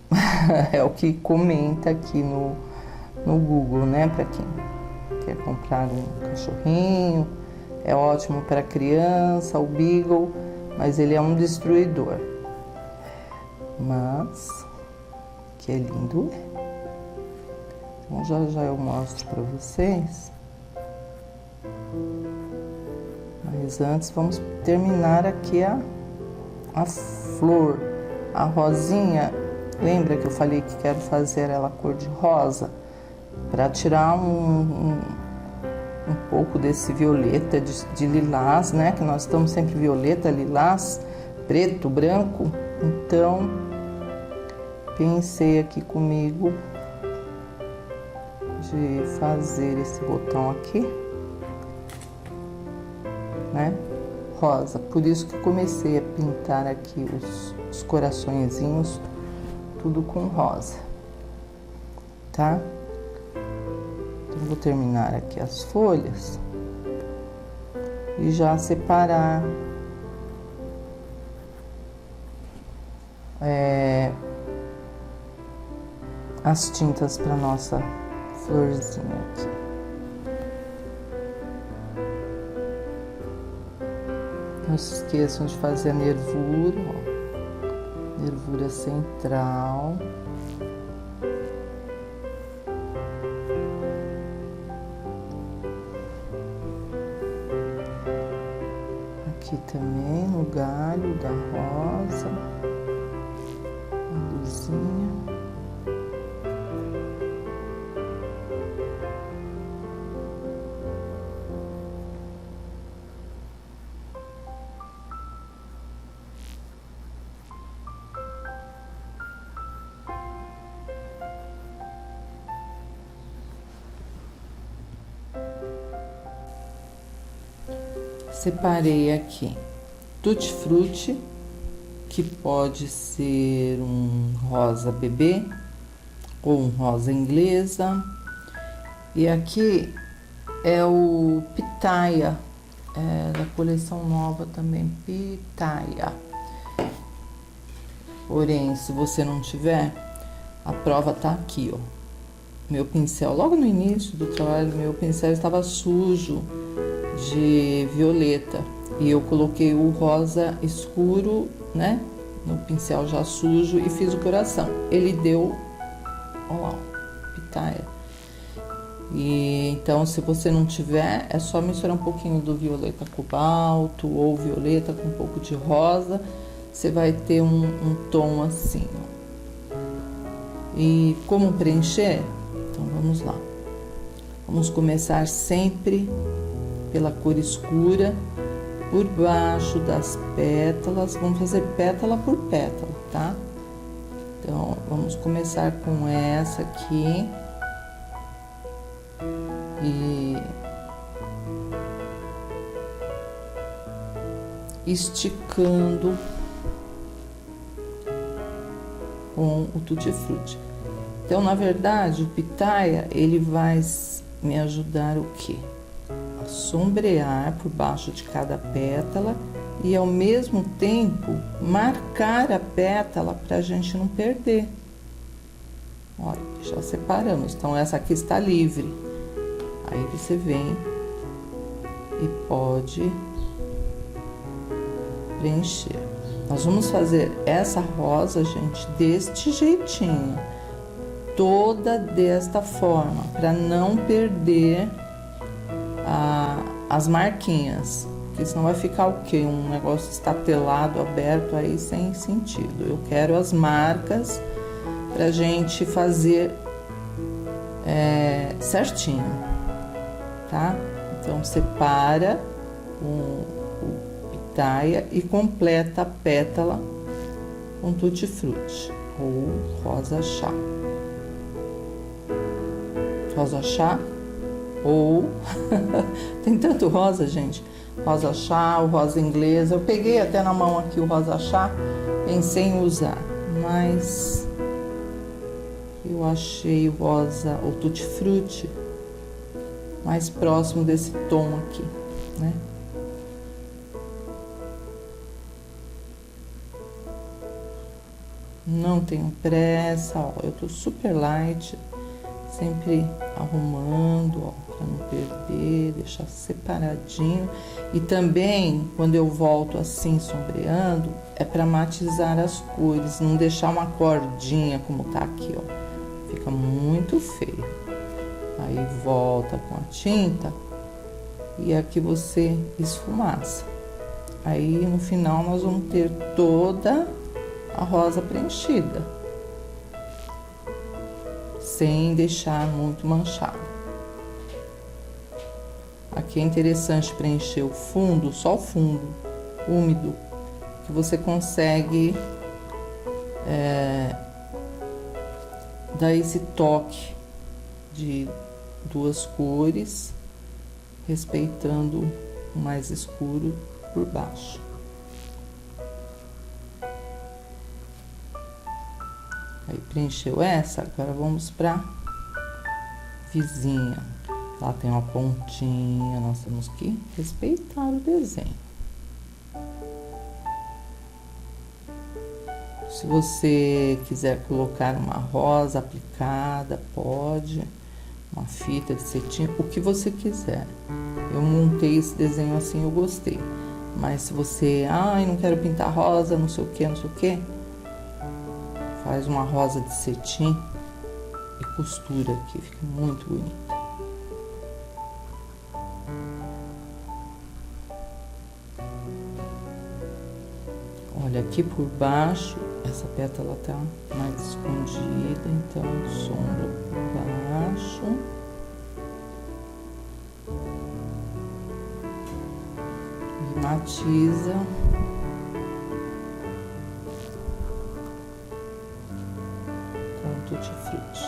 [SPEAKER 1] É o que comenta aqui no Google, né? Para quem quer comprar um cachorrinho, é ótimo para criança, o Beagle, mas ele é um destruidor. Mas que é lindo. Então já eu mostro para vocês. Mas antes vamos terminar aqui a flor. A rosinha, lembra que eu falei que quero fazer ela cor de rosa? Para tirar um pouco desse violeta, de lilás, né? Que nós estamos sempre violeta, lilás, preto, branco. Então, pensei aqui comigo de fazer esse botão aqui, né? Rosa. Por isso que comecei a pintar aqui os coraçõezinhos, tudo com rosa, tá? Então, vou terminar aqui as folhas e já separar as tintas para nossa florzinha aqui. Não se esqueçam de fazer a nervura, ó. Nervura central. Aqui também no galho da rosa, a luzinha. Separei aqui Tutti Frutti, que pode ser um rosa bebê ou um rosa inglesa. E aqui é o Pitaya, da coleção nova também, Pitaya. Porém, se você não tiver, a prova tá aqui, ó. Meu pincel, logo no início do trabalho, meu pincel estava sujo de violeta. E eu coloquei o rosa escuro, né, no pincel já sujo e fiz o coração. Ele deu, ó lá, Pitaya. E então, se você não tiver, é só misturar um pouquinho do violeta cobalto ou violeta com um pouco de rosa. Você vai ter um tom assim, ó. E como preencher? Então, vamos lá. Vamos começar sempre pela cor escura, por baixo das pétalas. Vamos fazer pétala por pétala, tá? Então, vamos começar com essa aqui. E esticando com o Tutti Frutti. Então, na verdade, o Pitaya, ele vai me ajudar o quê? A sombrear por baixo de cada pétala e, ao mesmo tempo, marcar a pétala para a gente não perder. Olha, já separamos. Então, essa aqui está livre. Aí você vem e pode preencher. Nós vamos fazer essa rosa, gente, deste jeitinho, toda desta forma, para não perder as marquinhas, porque senão vai ficar o quê? Um negócio estatelado, aberto aí, sem sentido. Eu quero as marcas pra gente fazer certinho. Tá? Então, separa o Pitaya e completa a pétala com Tutti Frutti ou rosa chá. Rosa chá ou... tem tanto rosa, gente. Rosa chá, o rosa inglesa. Eu peguei até na mão aqui o rosa chá, pensei em usar, mas eu achei o rosa, o Tutti Frutti, mais próximo desse tom aqui, né? Não tenho pressa, ó, eu tô super light, sempre arrumando, ó, pra não perder, deixar separadinho. E também, quando eu volto assim, sombreando, é pra matizar as cores, não deixar uma cordinha como tá aqui, ó. Fica muito feio. Aí volta com a tinta e aqui você esfumaça. Aí no final nós vamos ter toda a rosa preenchida, sem deixar muito manchada. Aqui é interessante preencher o fundo, só o fundo úmido, que você consegue dar esse toque de duas cores, respeitando o mais escuro por baixo. Aí preencheu essa, agora vamos para vizinha. Lá tem uma pontinha, nós temos que respeitar o desenho. Se você quiser colocar uma rosa aplicada, pode. Uma fita de cetim, o que você quiser. Eu montei esse desenho assim, eu gostei. Mas se você, não quero pintar rosa, não sei o que, não sei o que, faz uma rosa de cetim e costura aqui, fica muito bonita. Olha, aqui por baixo, essa pétala tá mais escondida, então sombra por baixo. E matiza. Com Tutti Frutti.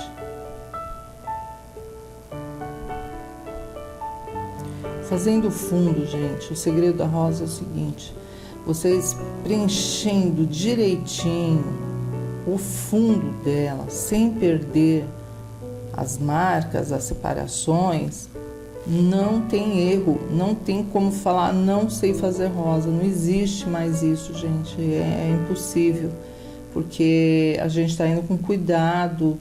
[SPEAKER 1] Fazendo o fundo, gente, o segredo da rosa é o seguinte: vocês preenchendo direitinho o fundo dela, sem perder as marcas, as separações, não tem erro, não tem como falar não sei fazer rosa, não existe mais isso, gente, é impossível, porque a gente está indo com cuidado,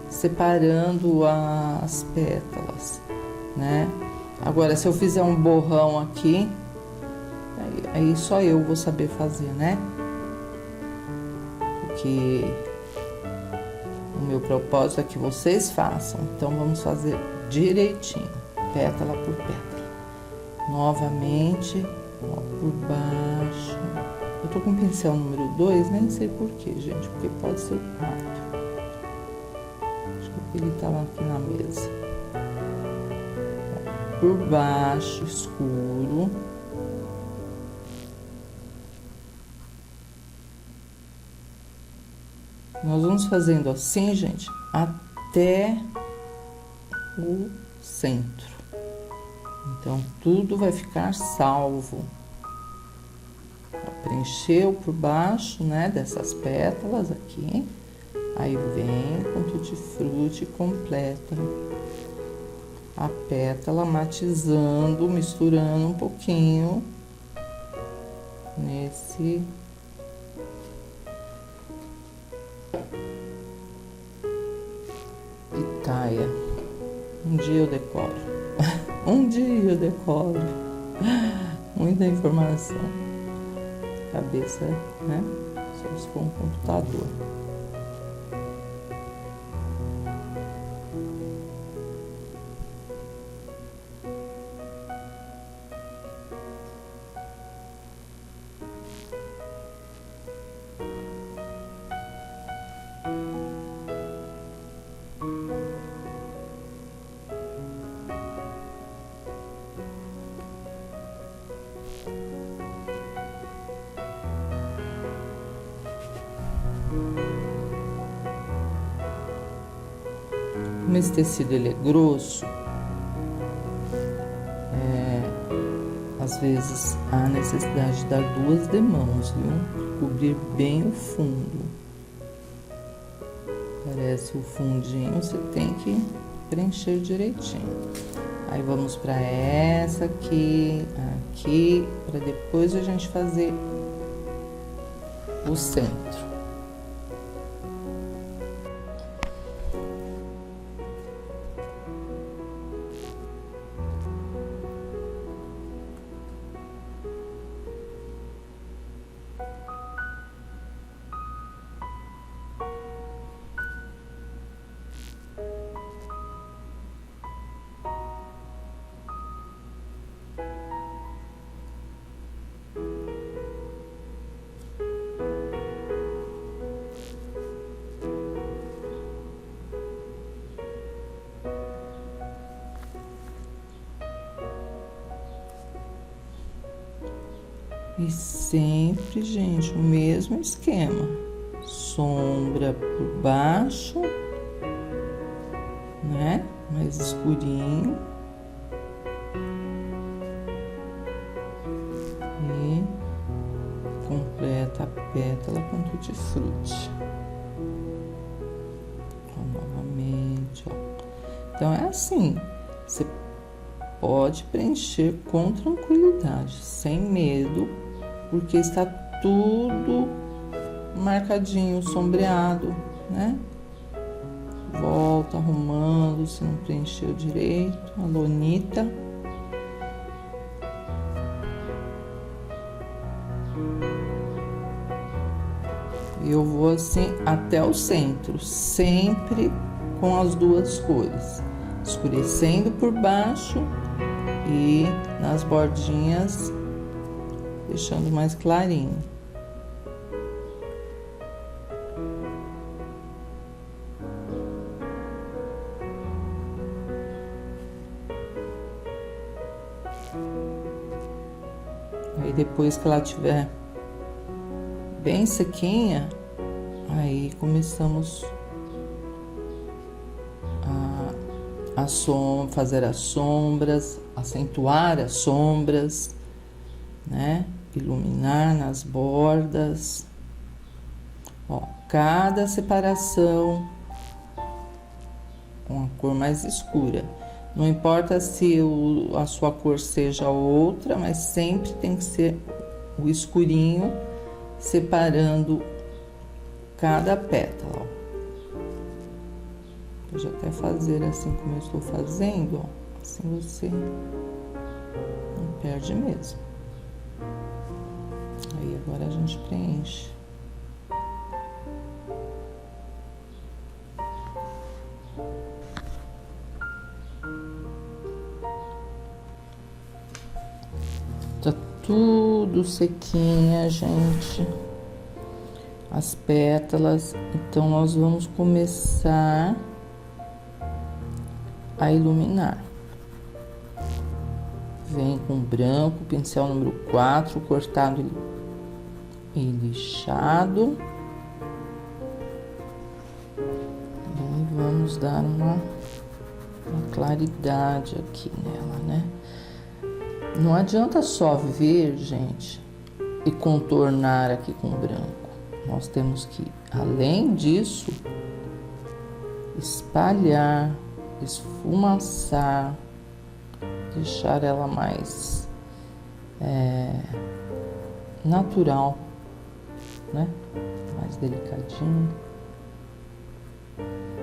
[SPEAKER 1] separando as pétalas, né? Agora, se eu fizer um borrão aqui, aí só eu vou saber fazer, né? Porque o meu propósito é que vocês façam, então vamos fazer direitinho, pétala por pétala. Novamente, ó, por baixo. Eu tô com o pincel número 2, nem sei porquê, gente, porque pode ser o 4. Acho que ele tava aqui na mesa. Ó, por baixo, escuro. Nós vamos fazendo assim, gente, até o centro. Então, tudo vai ficar salvo. Preencheu por baixo, né, dessas pétalas aqui. Aí vem com tutti-frutti e completa a pétala, matizando, misturando um pouquinho nesse... Pitaia. Um dia eu decoro. Um dia eu decoro. Muita informação. Cabeça, né? Só se for um computador. Como esse tecido ele é grosso, às vezes há necessidade de dar 2 demãos, viu? Cobrir bem o fundo. Parece o fundinho, você tem que preencher direitinho. Aí vamos para essa aqui, para depois a gente fazer o centro. E sempre, gente, o mesmo esquema. Sombra por baixo, né? Mais escurinho. E completa a pétala com tutti-frutti. Novamente, ó. Então, é assim. Você pode preencher com tranquilidade, sem medo, porque está tudo marcadinho, sombreado, né? Volta arrumando, se não preencheu direito, a lonita. Eu vou assim até o centro, sempre com as 2 cores, escurecendo por baixo e nas bordinhas deixando mais clarinho. Aí depois que ela tiver bem sequinha, aí começamos a fazer as sombras, acentuar as sombras, né? Iluminar nas bordas. Ó, cada separação com a cor mais escura. Não importa se a sua cor seja outra, mas sempre tem que ser o escurinho separando cada pétala. Ó. Pode até fazer assim como eu estou fazendo, ó. Assim você não perde mesmo. Aí agora a gente preenche. Tá tudo sequinha, gente. As pétalas. Então, nós vamos começar a iluminar. Vem com branco, pincel número 4, cortado e lixado. E vamos dar uma claridade aqui nela, né? Não adianta só ver, gente, e contornar aqui com branco. Nós temos que, além disso, espalhar, esfumaçar, deixar ela mais natural, né? Mais delicadinho.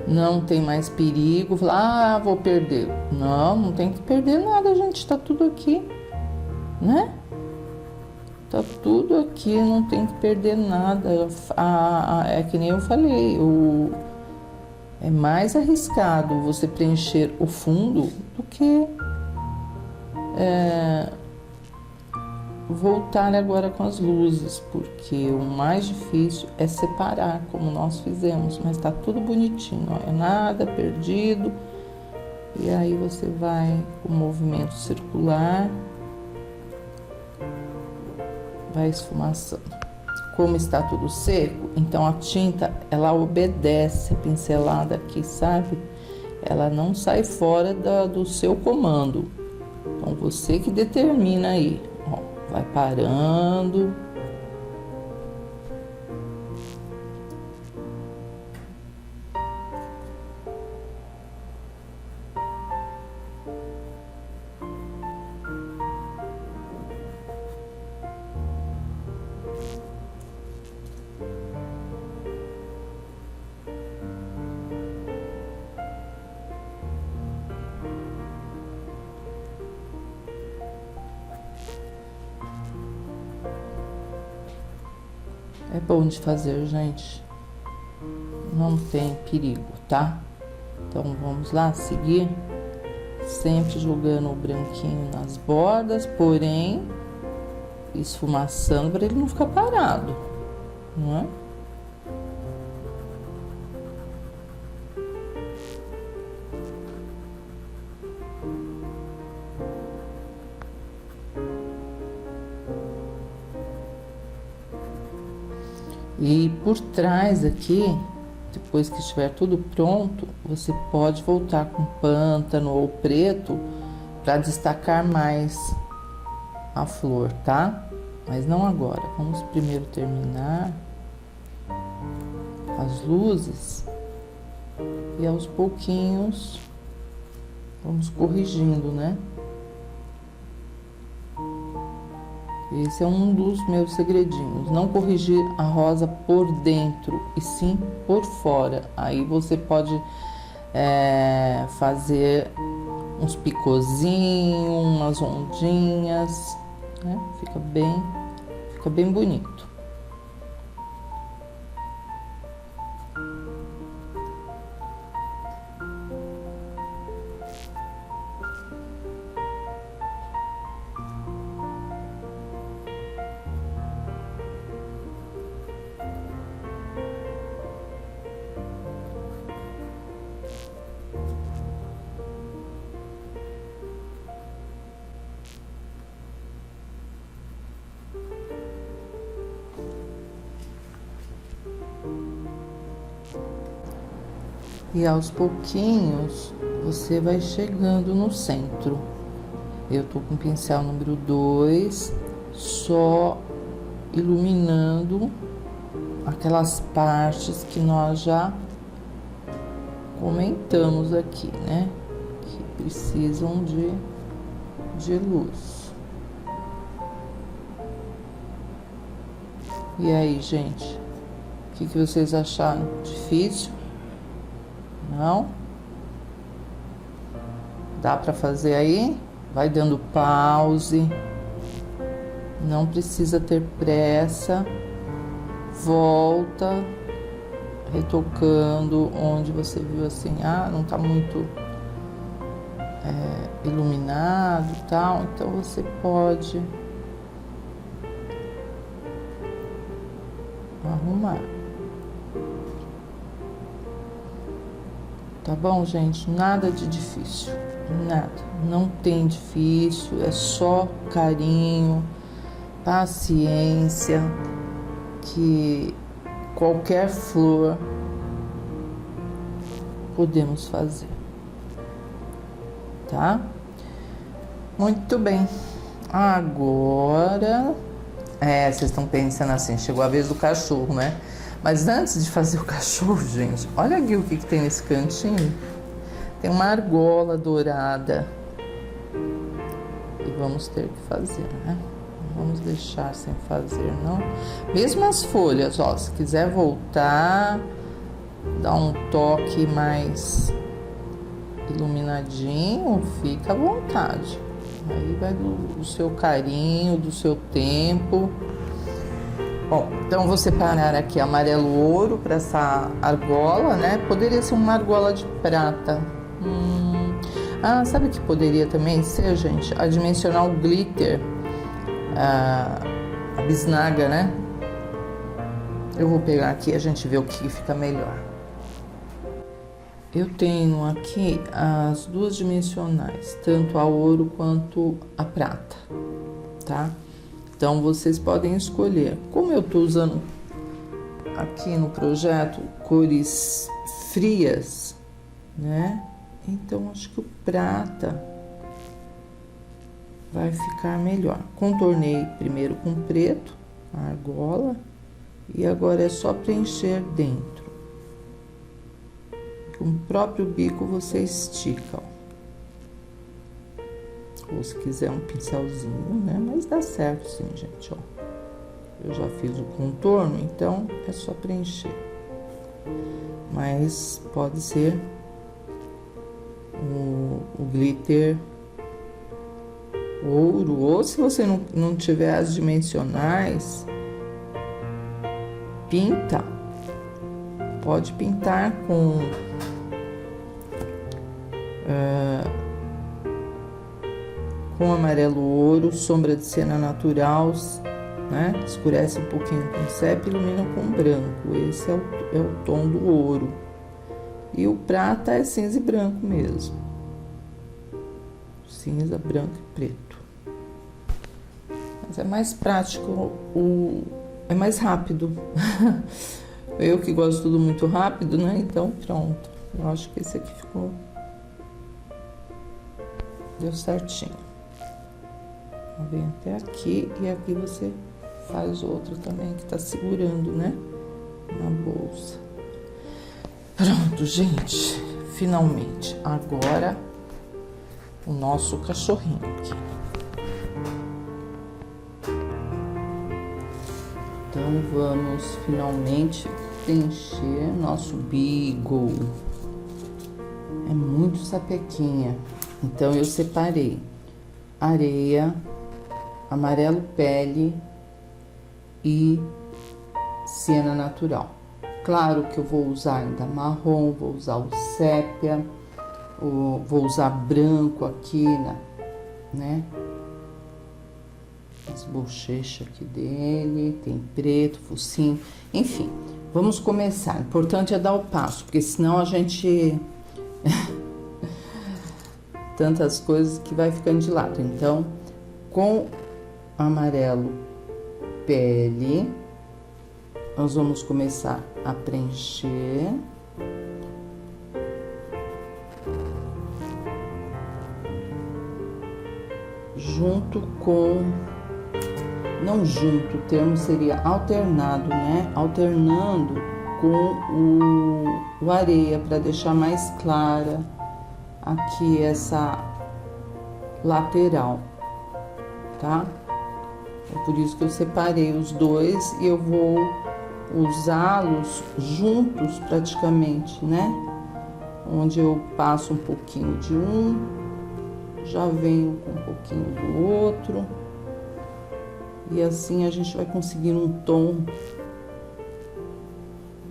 [SPEAKER 1] Não tem mais perigo, falar, vou perder. Não, não tem que perder nada, gente, tá tudo aqui, né? Tá tudo aqui, não tem que perder nada. É que nem eu falei, é mais arriscado você preencher o fundo do que voltar agora com as luzes, porque o mais difícil é separar, como nós fizemos, mas tá tudo bonitinho, ó, é nada perdido. E aí você vai com o movimento circular, vai esfumaçando. Como está tudo seco, então a tinta, ela obedece a pincelada aqui, sabe? Ela não sai fora do seu comando. Então, você que determina aí, ó, vai parando. É bom de fazer, gente. Não tem perigo, tá? Então, vamos lá, seguir. Sempre jogando o branquinho nas bordas, porém, esfumaçando para ele não ficar parado, não é? E por trás aqui, depois que estiver tudo pronto, você pode voltar com pântano ou preto para destacar mais a flor, tá? Mas não agora. Vamos primeiro terminar as luzes e aos pouquinhos vamos corrigindo, né? Esse é um dos meus segredinhos, não corrigir a rosa por dentro e sim por fora. Aí você pode fazer uns picozinhos, umas ondinhas, né? Fica bem bonito. E aos pouquinhos você vai chegando no centro. Eu tô com o pincel número 2, só iluminando aquelas partes que nós já comentamos aqui, né? Que precisam de luz. E aí, gente? O que vocês acharam? Difícil? Não? Dá pra fazer aí? Vai dando pause. Não precisa ter pressa. Volta, retocando onde você viu assim, não tá muito iluminado e tal, então você pode arrumar. Tá bom, gente? Nada de difícil, nada, não tem difícil, é só carinho, paciência, que qualquer flor podemos fazer, tá? Muito bem. Agora, vocês estão pensando assim, chegou a vez do cachorro, né? Mas antes de fazer o cachorro, gente, olha aqui o que tem nesse cantinho. Tem uma argola dourada. E vamos ter que fazer, né? Não vamos deixar sem fazer, não. Mesmo as folhas, ó, se quiser voltar, dar um toque mais iluminadinho, fica à vontade. Aí vai do seu carinho, do seu tempo. Bom, então vou separar aqui amarelo ouro para essa argola, né? Poderia ser uma argola de prata. Sabe o que poderia também ser, gente? A dimensional glitter, a bisnaga, né? Eu vou pegar aqui e a gente vê o que fica melhor. Eu tenho aqui as duas dimensionais, tanto a ouro quanto a prata, tá? Então, vocês podem escolher. Como eu tô usando aqui no projeto cores frias, né? Então, acho que o prata vai ficar melhor. Contornei primeiro com preto, a argola, e agora é só preencher dentro. Com o próprio bico você estica, ó. Ou se quiser um pincelzinho, né? Mas dá certo sim, gente, ó. Eu já fiz o contorno, então é só preencher. Mas pode ser o glitter ouro, ou se você não tiver as dimensionais, pinta. Pode pintar com amarelo ouro, sombra de cena natural, né? Escurece um pouquinho com sépia e ilumina com branco. Esse é o tom do ouro. E o prata é cinza e branco mesmo. Cinza, branco e preto. Mas é mais prático, é mais rápido. Eu que gosto de tudo muito rápido, né? Então, pronto. Eu acho que esse aqui deu certinho. Vem até aqui e aqui você faz outro também que tá segurando, né? Na bolsa. Pronto, gente. Finalmente. Agora, o nosso cachorrinho aqui. Então, vamos finalmente preencher nosso Beagle. É muito sapequinha. Então, eu separei areia, amarelo pele e siena natural. Claro que eu vou usar ainda marrom, vou usar o sépia, vou usar branco aqui, né? As bochechas aqui dele, tem preto, focinho, enfim. Vamos começar. O importante é dar o passo, porque senão a gente... tantas coisas que vai ficando de lado. Então, com amarelo pele, nós vamos começar a preencher junto com... Não junto, o termo seria alternado, né? Alternando com o areia, para deixar mais clara aqui essa lateral, tá? É por isso que eu separei os dois e eu vou usá-los juntos praticamente, né? Onde eu passo um pouquinho de um, já venho com um pouquinho do outro. E assim a gente vai conseguir um tom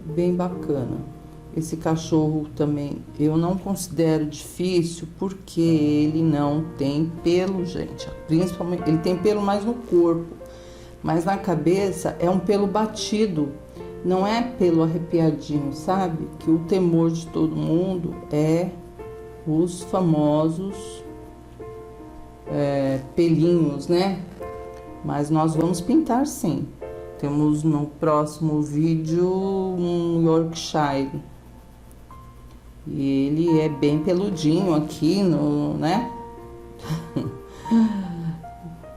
[SPEAKER 1] bem bacana. Esse cachorro também eu não considero difícil porque ele não tem pelo, gente. Principalmente, ele tem pelo mais no corpo, mas na cabeça é um pelo batido, não é pelo arrepiadinho, sabe? Que o temor de todo mundo é os famosos pelinhos, né? Mas nós vamos pintar sim. Temos no próximo vídeo um Yorkshire. E ele é bem peludinho aqui, né?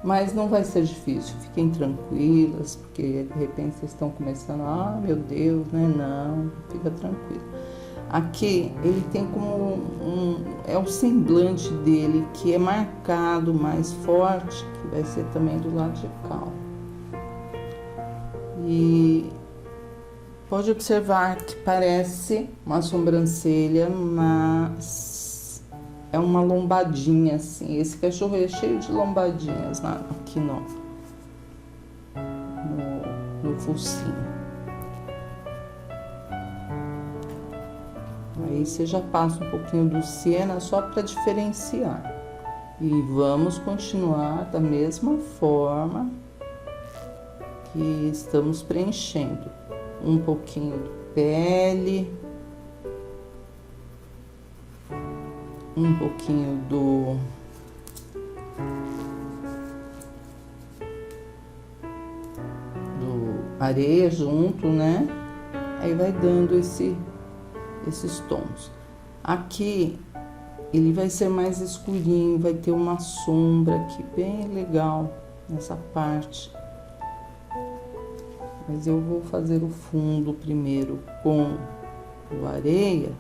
[SPEAKER 1] Mas não vai ser difícil. Fiquem tranquilas, porque de repente vocês estão começando, ah, meu Deus, né? Não, fica tranquilo. Aqui ele tem como é o semblante dele que é marcado, mais forte, que vai ser também do lado de cá. E pode observar que parece uma sobrancelha, mas é uma lombadinha assim. Esse cachorro é cheio de lombadinhas aqui no focinho. Aí você já passa um pouquinho do siena só para diferenciar. E vamos continuar da mesma forma que estamos preenchendo. Um pouquinho de pele, um pouquinho do areia junto, né? Aí vai dando esses tons. Aqui ele vai ser mais escurinho, vai ter uma sombra aqui bem legal nessa parte. Mas eu vou fazer o fundo primeiro com o areia.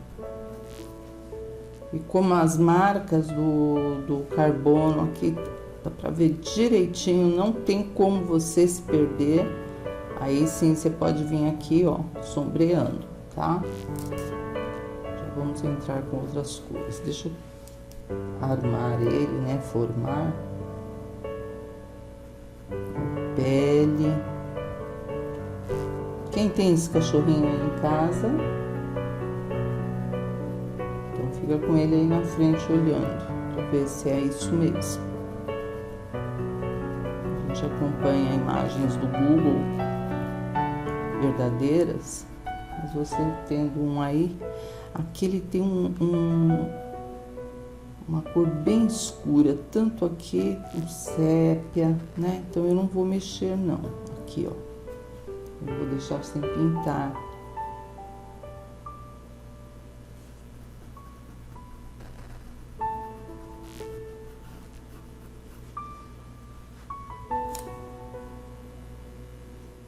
[SPEAKER 1] E como as marcas do carbono aqui, dá pra ver direitinho, não tem como você se perder. Aí sim você pode vir aqui, ó, sombreando, tá? Já vamos entrar com outras cores. Deixa eu armar ele, né? Formar. Pele. Quem tem esse cachorrinho aí em casa, então fica com ele aí na frente olhando, para ver se é isso mesmo. A gente acompanha imagens do Google verdadeiras, mas você tendo um aí, aqui ele tem uma cor bem escura, tanto aqui, um sépia, né? Então eu não vou mexer não, aqui ó. Eu vou deixar sem pintar.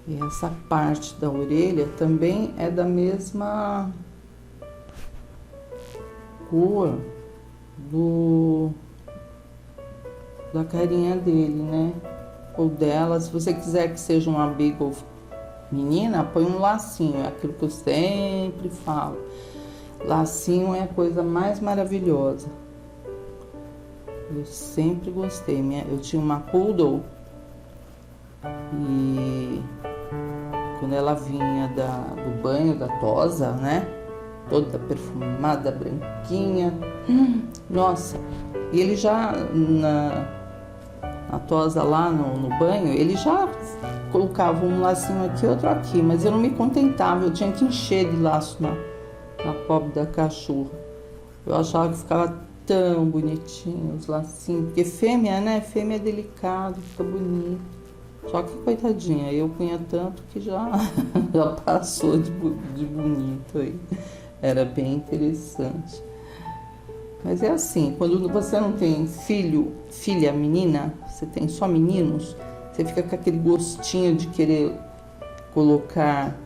[SPEAKER 1] E essa parte da orelha também é da mesma cor da carinha dele, né? Ou dela. Se você quiser que seja uma Beagle menina, põe um lacinho, é aquilo que eu sempre falo. Lacinho é a coisa mais maravilhosa. Eu sempre gostei. Eu tinha uma Poodle e quando ela vinha do banho da tosa, né? Toda perfumada, branquinha. Nossa! E ele já na tosa lá no banho, ele já colocava um lacinho aqui, outro aqui, mas eu não me contentava, eu tinha que encher de laço na pobre da cachorra. Eu achava que ficava tão bonitinho os lacinhos, porque fêmea, né? Fêmea é delicado, fica bonito. Só que coitadinha, eu punha tanto que já passou de bonito aí. Era bem interessante. Mas é assim, quando você não tem filha menina, você tem só meninos, você fica com aquele gostinho de querer colocar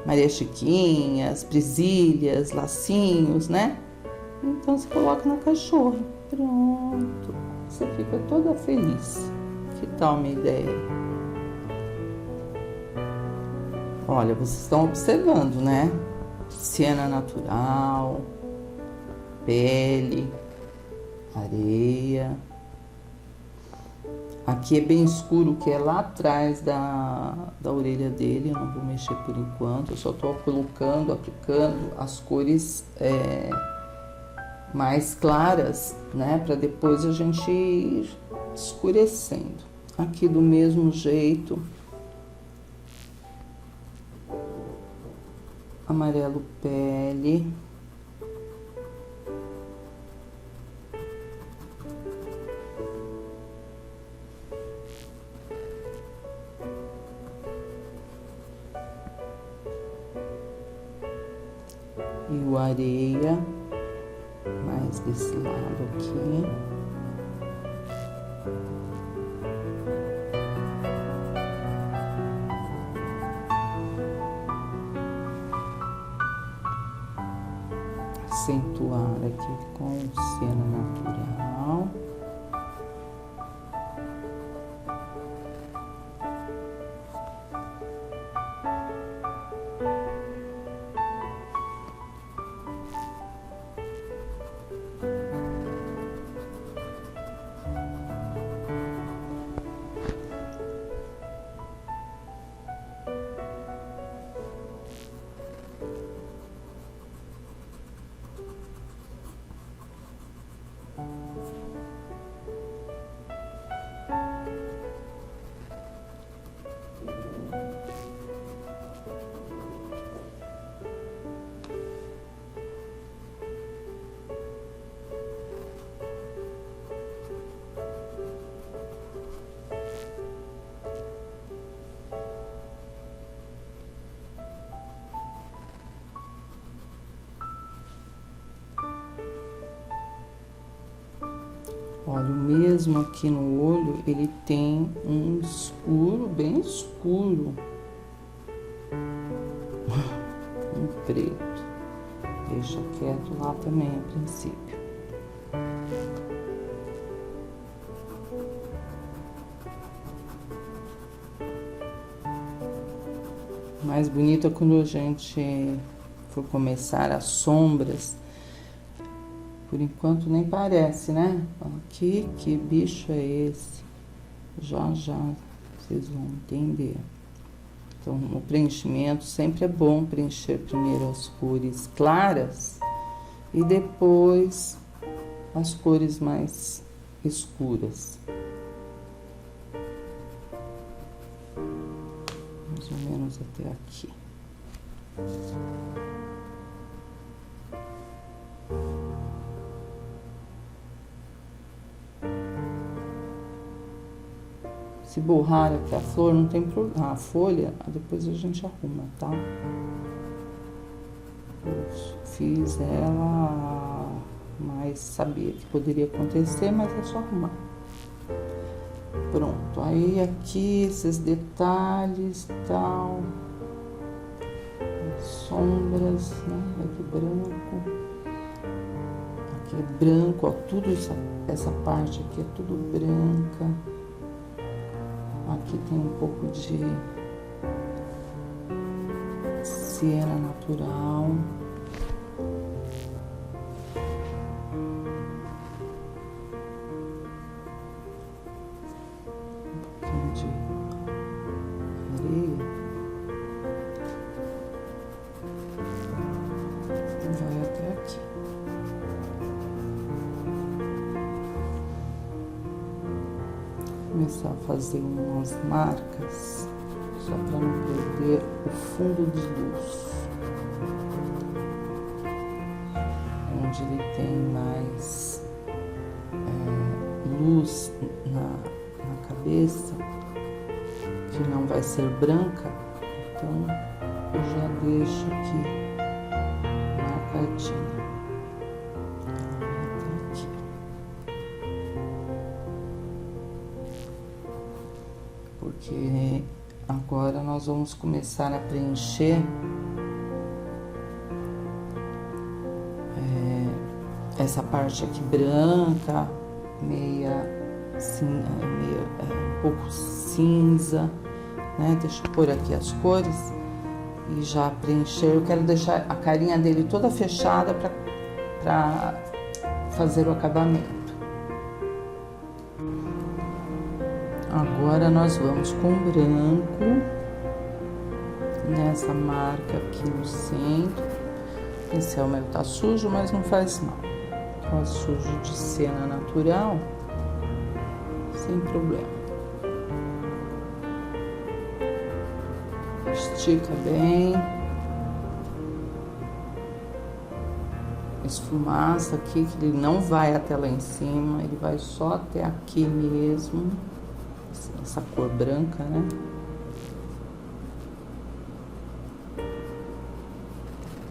[SPEAKER 1] Maria Chiquinhas, presilhas, lacinhos, né? Então você coloca na cachorra. Pronto. Você fica toda feliz. Que tal minha ideia? Olha, vocês estão observando, né? Siena natural, pele, areia. Aqui é bem escuro, que é lá atrás da orelha dele. Eu não vou mexer por enquanto. Eu só estou colocando, aplicando as cores mais claras, né? Para depois a gente ir escurecendo. Aqui do mesmo jeito. Amarelo pele. E o areia, mais desse lado aqui. Acentuar aqui com siena natural. Olha, o mesmo aqui no olho, ele tem um escuro, bem escuro. Um preto. Deixa quieto lá também, a princípio. Mais bonito é quando a gente for começar as sombras. Por enquanto nem parece, né? Aqui, que bicho é esse? Já já vocês vão entender. Então, no preenchimento, sempre é bom preencher primeiro as cores claras e depois as cores mais escuras. Mais ou menos até aqui. Se borrar aqui a flor, não tem problema. A folha, depois a gente arruma, tá? Eu fiz ela, mas sabia que poderia acontecer, mas é só arrumar. Pronto, aí aqui esses detalhes e tal. Sombras, né? Aqui branco. Aqui é branco, ó, tudo essa parte aqui é tudo branca. Aqui tem um pouco de siena natural. Um pouquinho de areia. E vai até aqui. Começar a fazer umas marcas, só para não perder o fundo de luz, onde ele tem mais luz na cabeça, que não vai ser branca, então eu já deixo aqui marcadinho. Até porque agora nós vamos começar a preencher essa parte aqui branca, um pouco cinza, né? Deixa eu pôr aqui as cores e já preencher. Eu quero deixar a carinha dele toda fechada para fazer o acabamento. Agora nós vamos com branco nessa marca aqui no centro. O pincel meu tá sujo, mas não faz mal. Tá sujo de cena natural, sem problema. Estica bem. Esfumaça aqui, que ele não vai até lá em cima, ele vai só até aqui mesmo. Essa cor branca, né?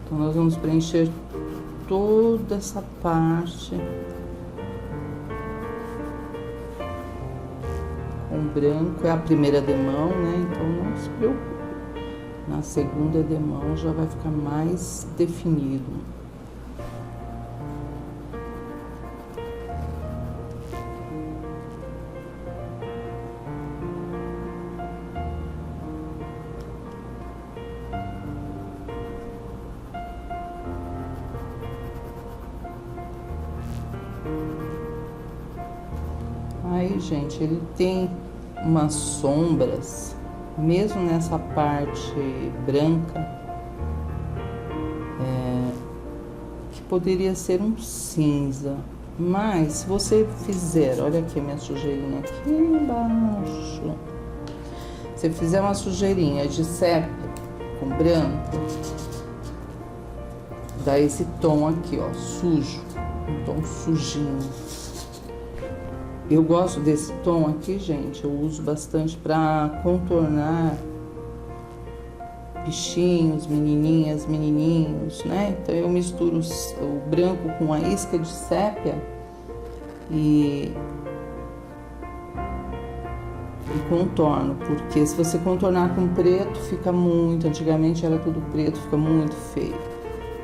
[SPEAKER 1] Então, nós vamos preencher toda essa parte com branco. É a primeira demão, né? Então, não se preocupe. Na segunda demão já vai ficar mais definido. Aí, gente, ele tem umas sombras, mesmo nessa parte branca, que poderia ser um cinza. Mas, se você fizer, olha aqui a minha sujeirinha aqui embaixo. Se fizer uma sujeirinha de sépia com branco, dá esse tom aqui, ó, sujo, um tom sujinho. Eu gosto desse tom aqui, gente, eu uso bastante para contornar bichinhos, menininhas, menininhos, né? Então eu misturo o branco com a isca de sépia e contorno, porque se você contornar com preto, fica muito, antigamente era tudo preto, fica muito feio.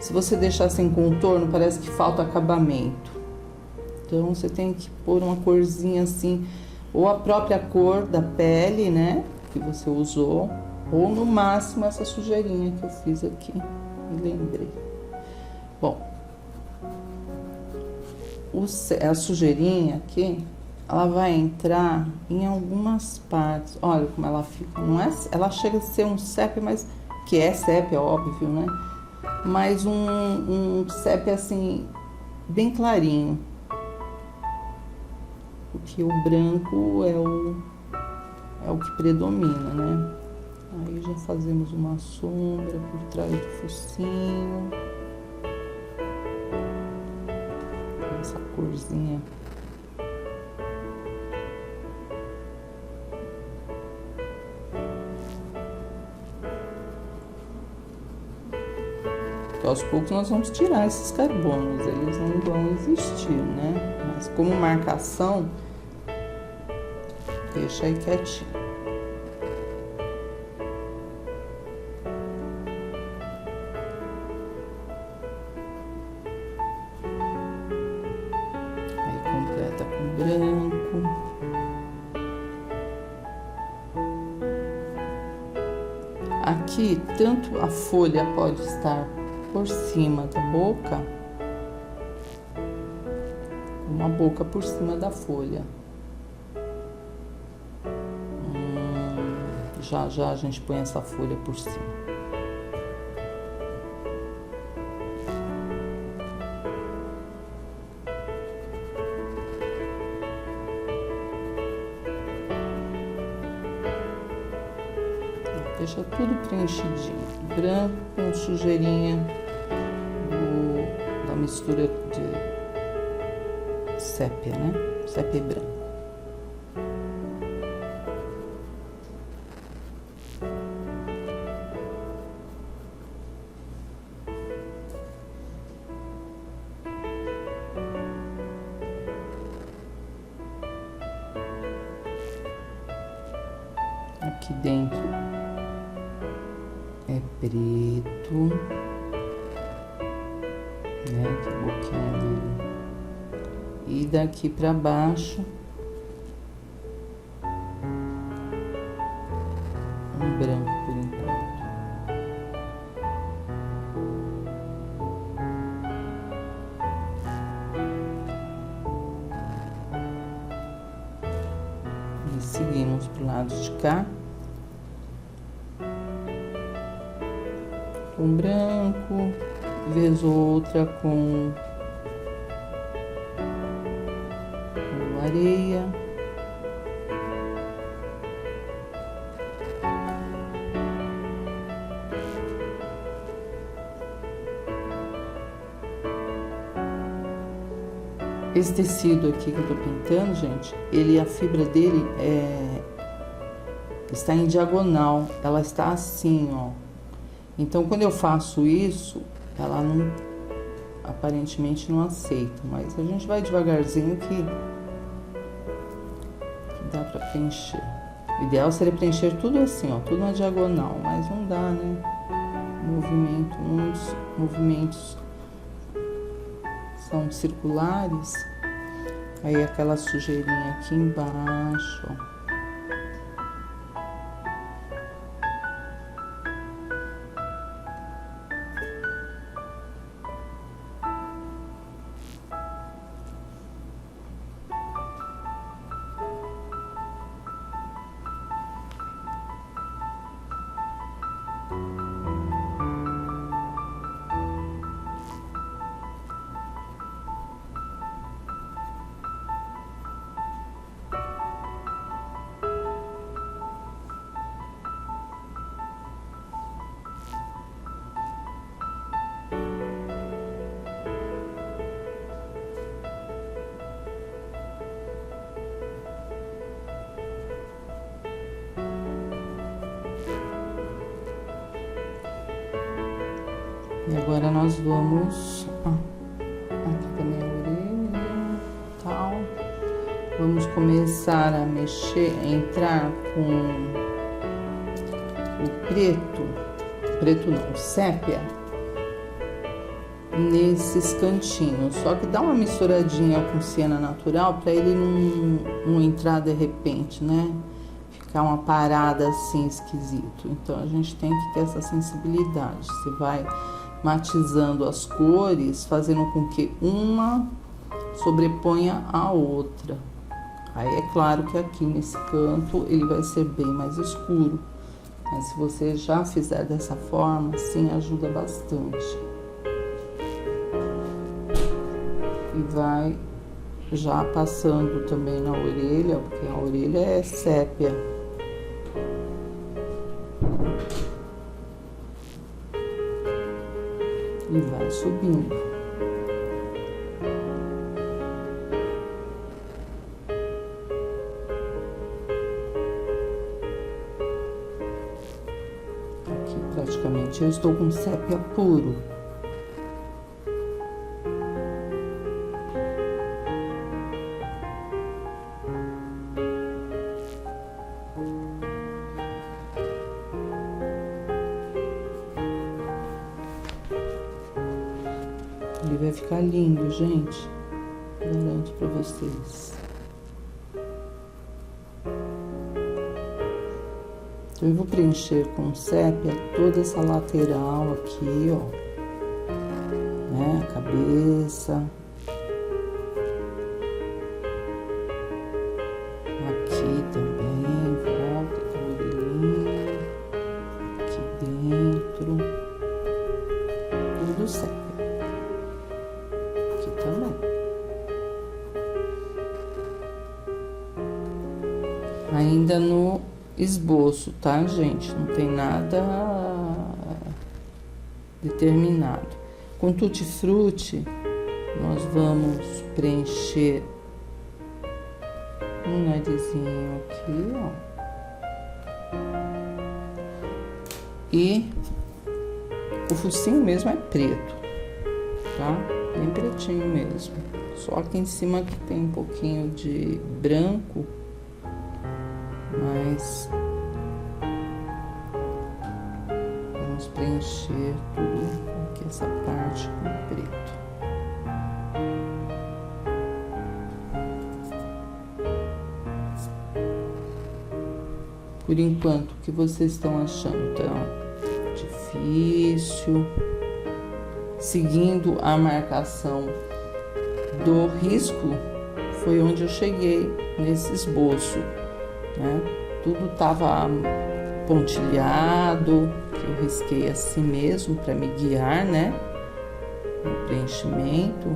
[SPEAKER 1] Se você deixar sem contorno, parece que falta acabamento. Então, você tem que pôr uma corzinha assim, ou a própria cor da pele, né, que você usou, ou no máximo essa sujeirinha que eu fiz aqui, me lembrei. Bom, a sujeirinha aqui, ela vai entrar em algumas partes. Olha como ela fica, não é? Ela chega a ser um sépia, mas que é sépia, óbvio, né? Mas um sépia assim, bem clarinho. Porque o branco é o que predomina, né? Aí já fazemos uma sombra por trás do focinho. Essa corzinha. Então, aos poucos nós vamos tirar esses carbonos, eles não vão existir, né? Mas como marcação, deixa aí quietinho. Aí completa com branco. Aqui, tanto a folha pode estar por cima da boca, como a boca por cima da folha. Já a gente põe essa folha por cima. Deixa tudo preenchidinho. Branco com sujeirinha da mistura de sépia, né? Sépia e branco. Aqui dentro é preto, né? Que a boquinha dele. E daqui pra baixo, um branco por enquanto. E seguimos pro lado de cá. Com branco, vez ou outra com areia. Esse tecido aqui que eu tô pintando, gente, a fibra dele está em diagonal, ela está assim, ó. Então, quando eu faço isso, ela não, aparentemente não aceita, mas a gente vai devagarzinho que dá pra preencher. O ideal seria preencher tudo assim, ó, tudo na diagonal, mas não dá, né? Uns movimentos são circulares, aí aquela sujeirinha aqui embaixo, ó. E agora nós vamos, aqui também a orelha, tal. Vamos começar a mexer, a entrar com o preto não, sépia, nesses cantinhos. Só que dá uma misturadinha com siena natural para ele não entrar de repente, né? Ficar uma parada assim esquisito. Então a gente tem que ter essa sensibilidade. Você vai matizando as cores, fazendo com que uma sobreponha a outra. Aí é claro que aqui nesse canto ele vai ser bem mais escuro, mas se você já fizer dessa forma, sim, ajuda bastante. E vai já passando também na orelha, porque a orelha é sépia. E vai subindo. Aqui praticamente eu estou com sépia puro. Ele vai ficar lindo, gente. Garanto pra vocês. Então, eu vou preencher com sépia toda essa lateral aqui, ó. Né? A cabeça. Aqui também, volta com a orelhinha. Aqui dentro. Tudo sépia. Ainda no esboço, tá, gente? Não tem nada determinado. Com tutti-frutti, nós vamos preencher um narizinho aqui, ó. E o focinho mesmo é preto, tá? Bem pretinho mesmo. Só aqui em cima que tem um pouquinho de branco, mas vamos preencher tudo aqui, essa parte com preto. Por enquanto, o que vocês estão achando? Tá difícil? Seguindo a marcação do risco, foi onde eu cheguei nesse esboço, né? Tudo estava pontilhado, que eu risquei assim mesmo para me guiar, né? No preenchimento.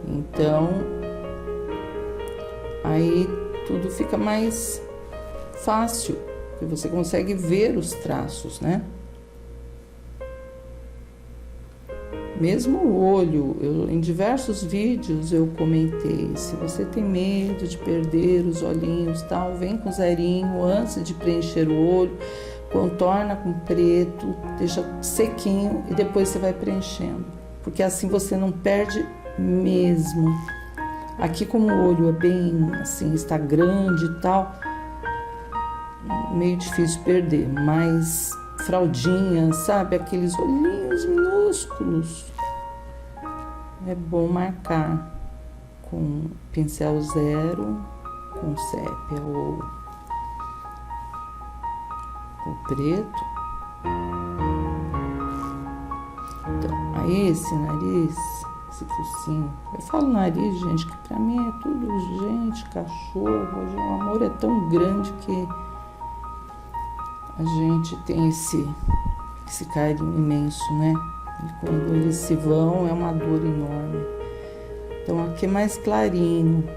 [SPEAKER 1] Então, aí tudo fica mais fácil, porque você consegue ver os traços, né? Mesmo o olho, em diversos vídeos eu comentei, se você tem medo de perder os olhinhos, tal, vem com zerinho antes de preencher o olho, contorna com preto, deixa sequinho e depois você vai preenchendo, porque assim você não perde mesmo. Aqui, como o olho é bem assim, está grande e tal, meio difícil perder, mas fraldinha, sabe? Aqueles olhinhos minúsculos. É bom marcar com pincel zero, com sépia ou o preto. Então, aí esse nariz, esse focinho, eu falo nariz, gente, que pra mim é tudo gente, cachorro, hoje o amor é tão grande que a gente tem esse carinho imenso, né? E quando eles se vão, é uma dor enorme. Então, aqui é mais clarinho.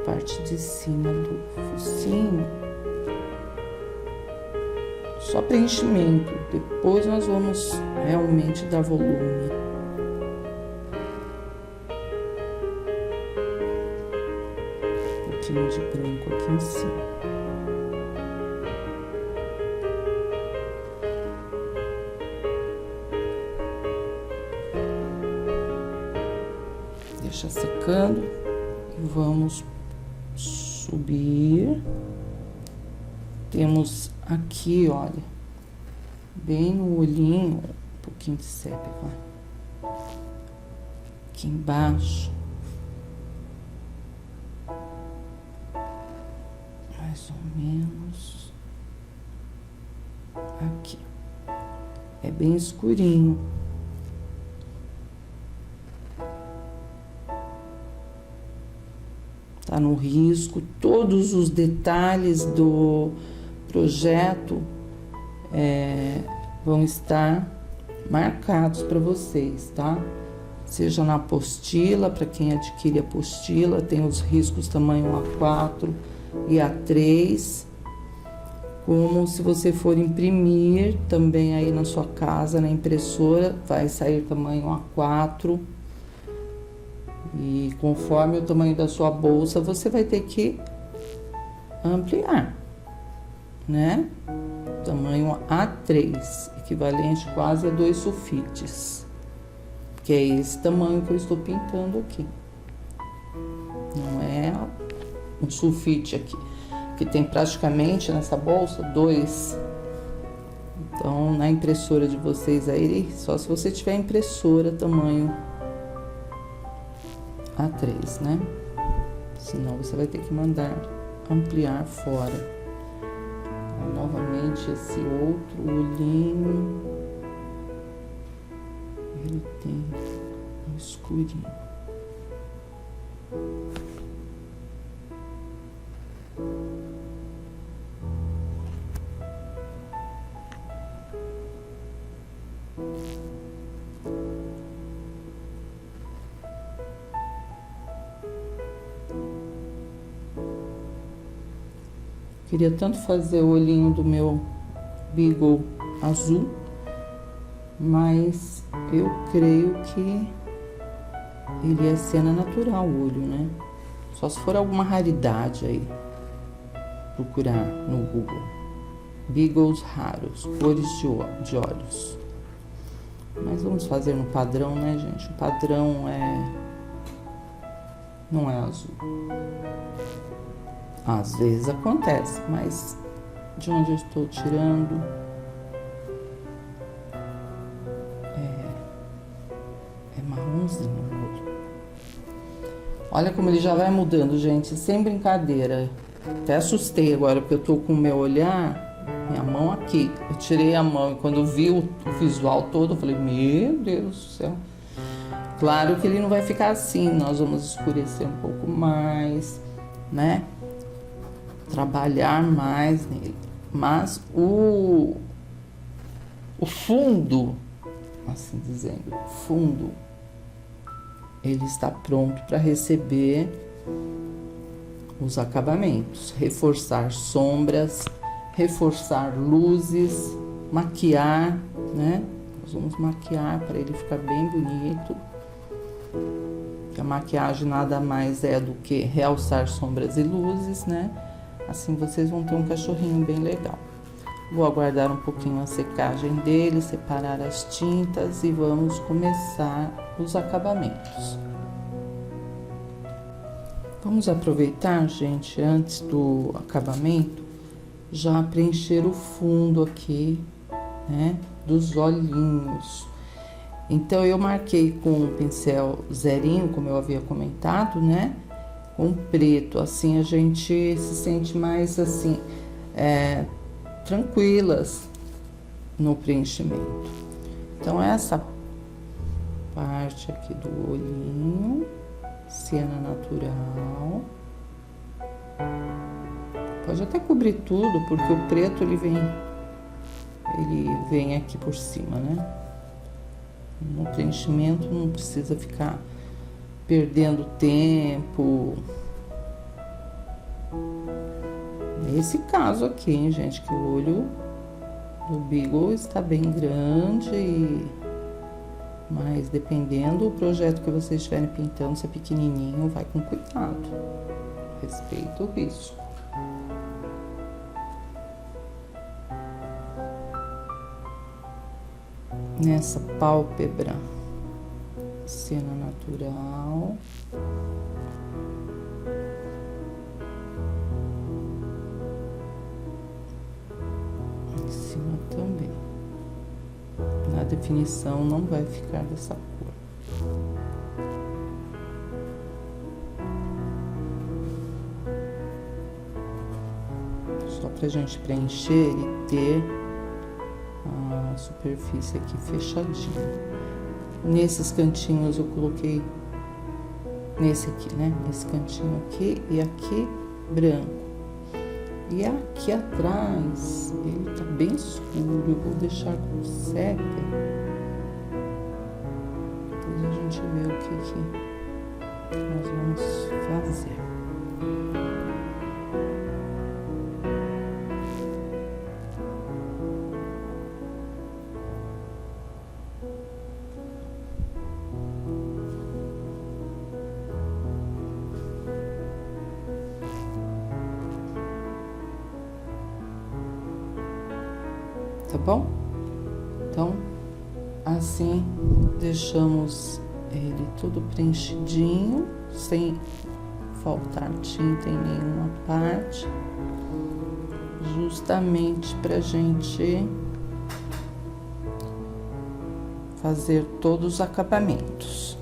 [SPEAKER 1] Parte de cima do focinho. Só preenchimento. Depois nós vamos realmente dar volume. Um pouquinho de branco aqui em cima. Deixa secando e vamos subir. Temos aqui, olha, bem no olhinho, um pouquinho de sépia, vai. Aqui embaixo. Mais ou menos. Aqui. É bem escurinho. Tá no risco, todos os detalhes do projeto vão estar marcados para vocês, tá? Seja na apostila, para quem adquire a apostila, tem os riscos tamanho A4 e A3, como se você for imprimir também aí na sua casa, na impressora, vai sair tamanho A4. E conforme o tamanho da sua bolsa, você vai ter que ampliar, né? Tamanho A3, equivalente quase a 2 sulfites, que é esse tamanho que eu estou pintando aqui. Não é um sulfite aqui, que tem praticamente nessa bolsa 2. Então, na impressora de vocês aí, só se você tiver impressora tamanho A3, né? Senão você vai ter que mandar ampliar fora. Então, novamente esse outro olhinho, ele tem um escurinho. Queria tanto fazer o olhinho do meu Beagle azul, mas eu creio que ele é cena natural, o olho, né? Só se for alguma raridade aí, procurar no Google. Beagles raros, cores de olhos. Mas vamos fazer no padrão, né, gente? O padrão não é azul. Às vezes acontece, mas de onde eu estou tirando, Olha como ele já vai mudando, gente, sem brincadeira. Até assustei agora, porque eu tô com o meu olhar, minha mão aqui. Eu tirei a mão e quando eu vi o visual todo, eu falei, meu Deus do céu. Claro que ele não vai ficar assim, nós vamos escurecer um pouco mais, né? Trabalhar mais nele. Mas o fundo, assim dizendo, o fundo, ele está pronto para receber os acabamentos, reforçar sombras, reforçar luzes, maquiar, né? Nós vamos maquiar para ele ficar bem bonito. A maquiagem nada mais é do que realçar sombras e luzes, né? Assim vocês vão ter um cachorrinho bem legal. Vou aguardar um pouquinho a secagem dele, separar as tintas e vamos começar os acabamentos. Vamos aproveitar, gente, antes do acabamento, já preencher o fundo aqui, né, dos olhinhos. Então, eu marquei com o pincel zerinho, como eu havia comentado, né, com preto, assim a gente se sente mais, assim, tranquilas no preenchimento. Então, essa parte aqui do olhinho, siena natural. Pode até cobrir tudo, porque o preto ele vem aqui por cima, né? No preenchimento não precisa ficar perdendo tempo. Nesse caso aqui, hein, gente, que o olho do Beagle está bem grande, mas dependendo do projeto que vocês estiverem pintando, se é pequenininho, vai com cuidado. Respeita o risco. Nessa pálpebra, siena natural. Em cima também. Na definição não vai ficar dessa cor. Só pra gente preencher e ter a superfície aqui fechadinha. Nesses cantinhos eu coloquei, nesse aqui, né? Esse cantinho aqui e aqui branco. E aqui atrás, ele tá bem escuro, eu vou deixar com sépia. Depois a gente vê o que nós vamos fazer. Tá bom? Então, assim, deixamos ele todo preenchidinho, sem faltar tinta em nenhuma parte, justamente pra gente fazer todos os acabamentos.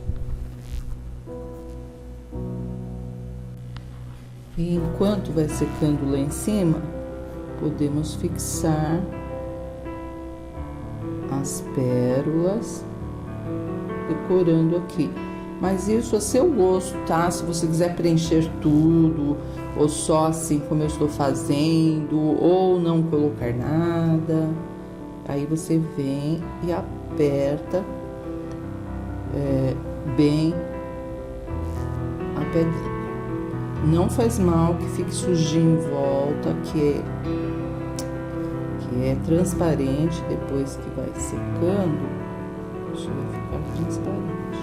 [SPEAKER 1] E enquanto vai secando lá em cima, podemos fixar as pérolas, decorando aqui. Mas isso é seu gosto, tá? Se você quiser preencher tudo, ou só assim como eu estou fazendo, ou não colocar nada, aí você vem e aperta bem a pedrinha. Não faz mal que fique sujinho em volta, que é transparente. Depois que vai secando, isso vai ficar transparente.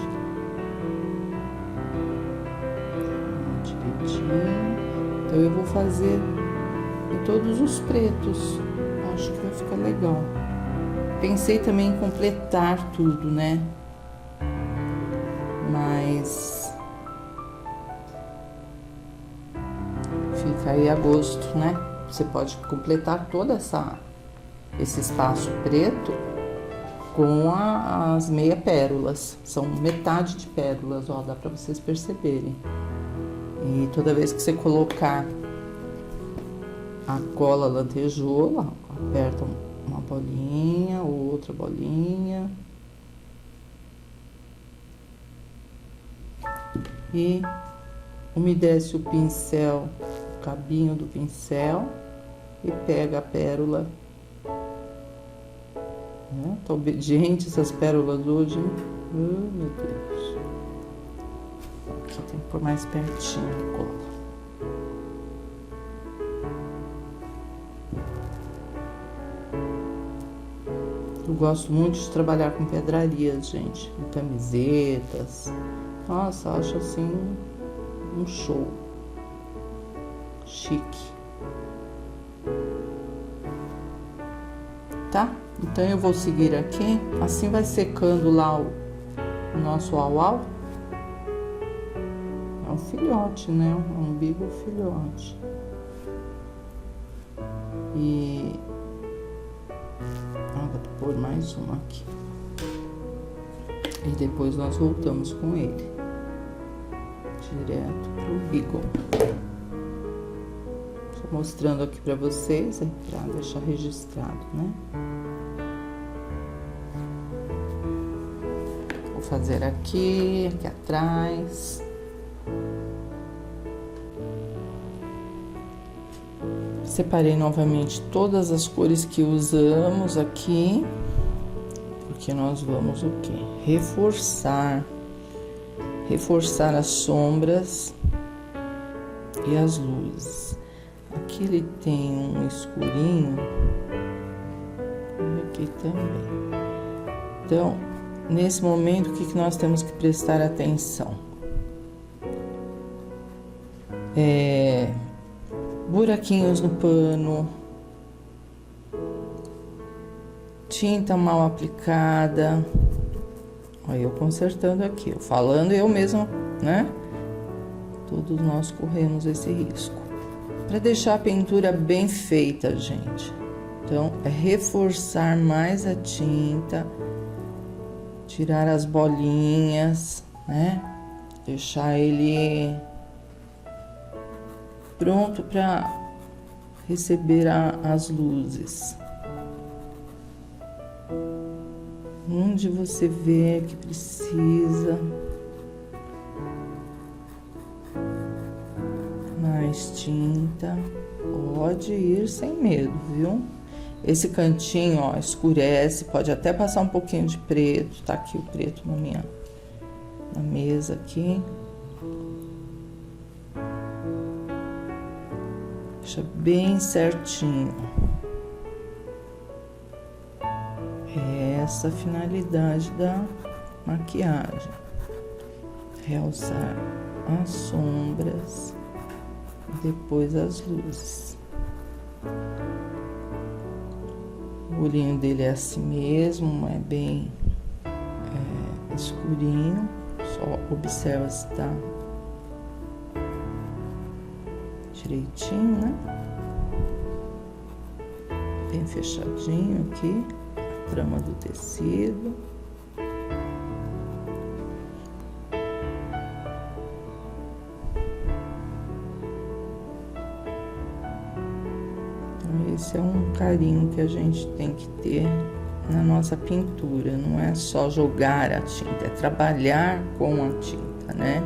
[SPEAKER 1] Direitinho. Então eu vou fazer em todos os pretos. Acho que vai ficar legal. Pensei também em completar tudo, né? Mas fica aí a gosto, né? Você pode completar toda esse espaço preto com as meia pérolas. São metade de pérolas, ó, dá pra vocês perceberem. E toda vez que você colocar a cola lantejoula, aperta uma bolinha, outra bolinha. E umedece o pincel, o cabinho do pincel e pega a pérola. Tá obediente essas pérolas hoje, hein? Oh, meu Deus. Aqui tem que pôr mais pertinho a cola. Eu gosto muito de trabalhar com pedrarias, gente, com camisetas. Nossa, acho assim um show. Chique. Tá? Então eu vou seguir aqui. Assim vai secando lá o nosso au-au. É um filhote, né? Um umbigo filhote. E vou pôr mais uma aqui. E depois nós voltamos com ele. Direto pro bico. Só mostrando aqui pra vocês, pra deixar registrado, né? Vou fazer aqui atrás. Separei novamente todas as cores que usamos aqui, porque nós vamos o quê? Reforçar as sombras e as luzes. Aqui ele tem um escurinho, e aqui também. Então, nesse momento, o que nós temos que prestar atenção? Buraquinhos no pano, tinta mal aplicada. Olha, eu consertando aqui, eu falando eu mesma, né? Todos nós corremos esse risco. Para deixar a pintura bem feita, gente. Então, é reforçar mais a tinta, tirar as bolinhas, né? Deixar ele pronto para receber as luzes. Onde você vê que precisa mais tinta, pode ir sem medo, viu? Esse cantinho, ó, escurece, pode até passar um pouquinho de preto. Tá aqui o preto na mesa aqui. Deixa bem certinho. É essa a finalidade da maquiagem. Realçar as sombras e depois as luzes. O olhinho dele é assim mesmo, é bem escurinho. Só observa se tá direitinho, né? Bem fechadinho aqui, a trama do tecido. Então, esse é um carinho que a gente tem que ter na nossa pintura. Não é só jogar a tinta, é trabalhar com a tinta, né?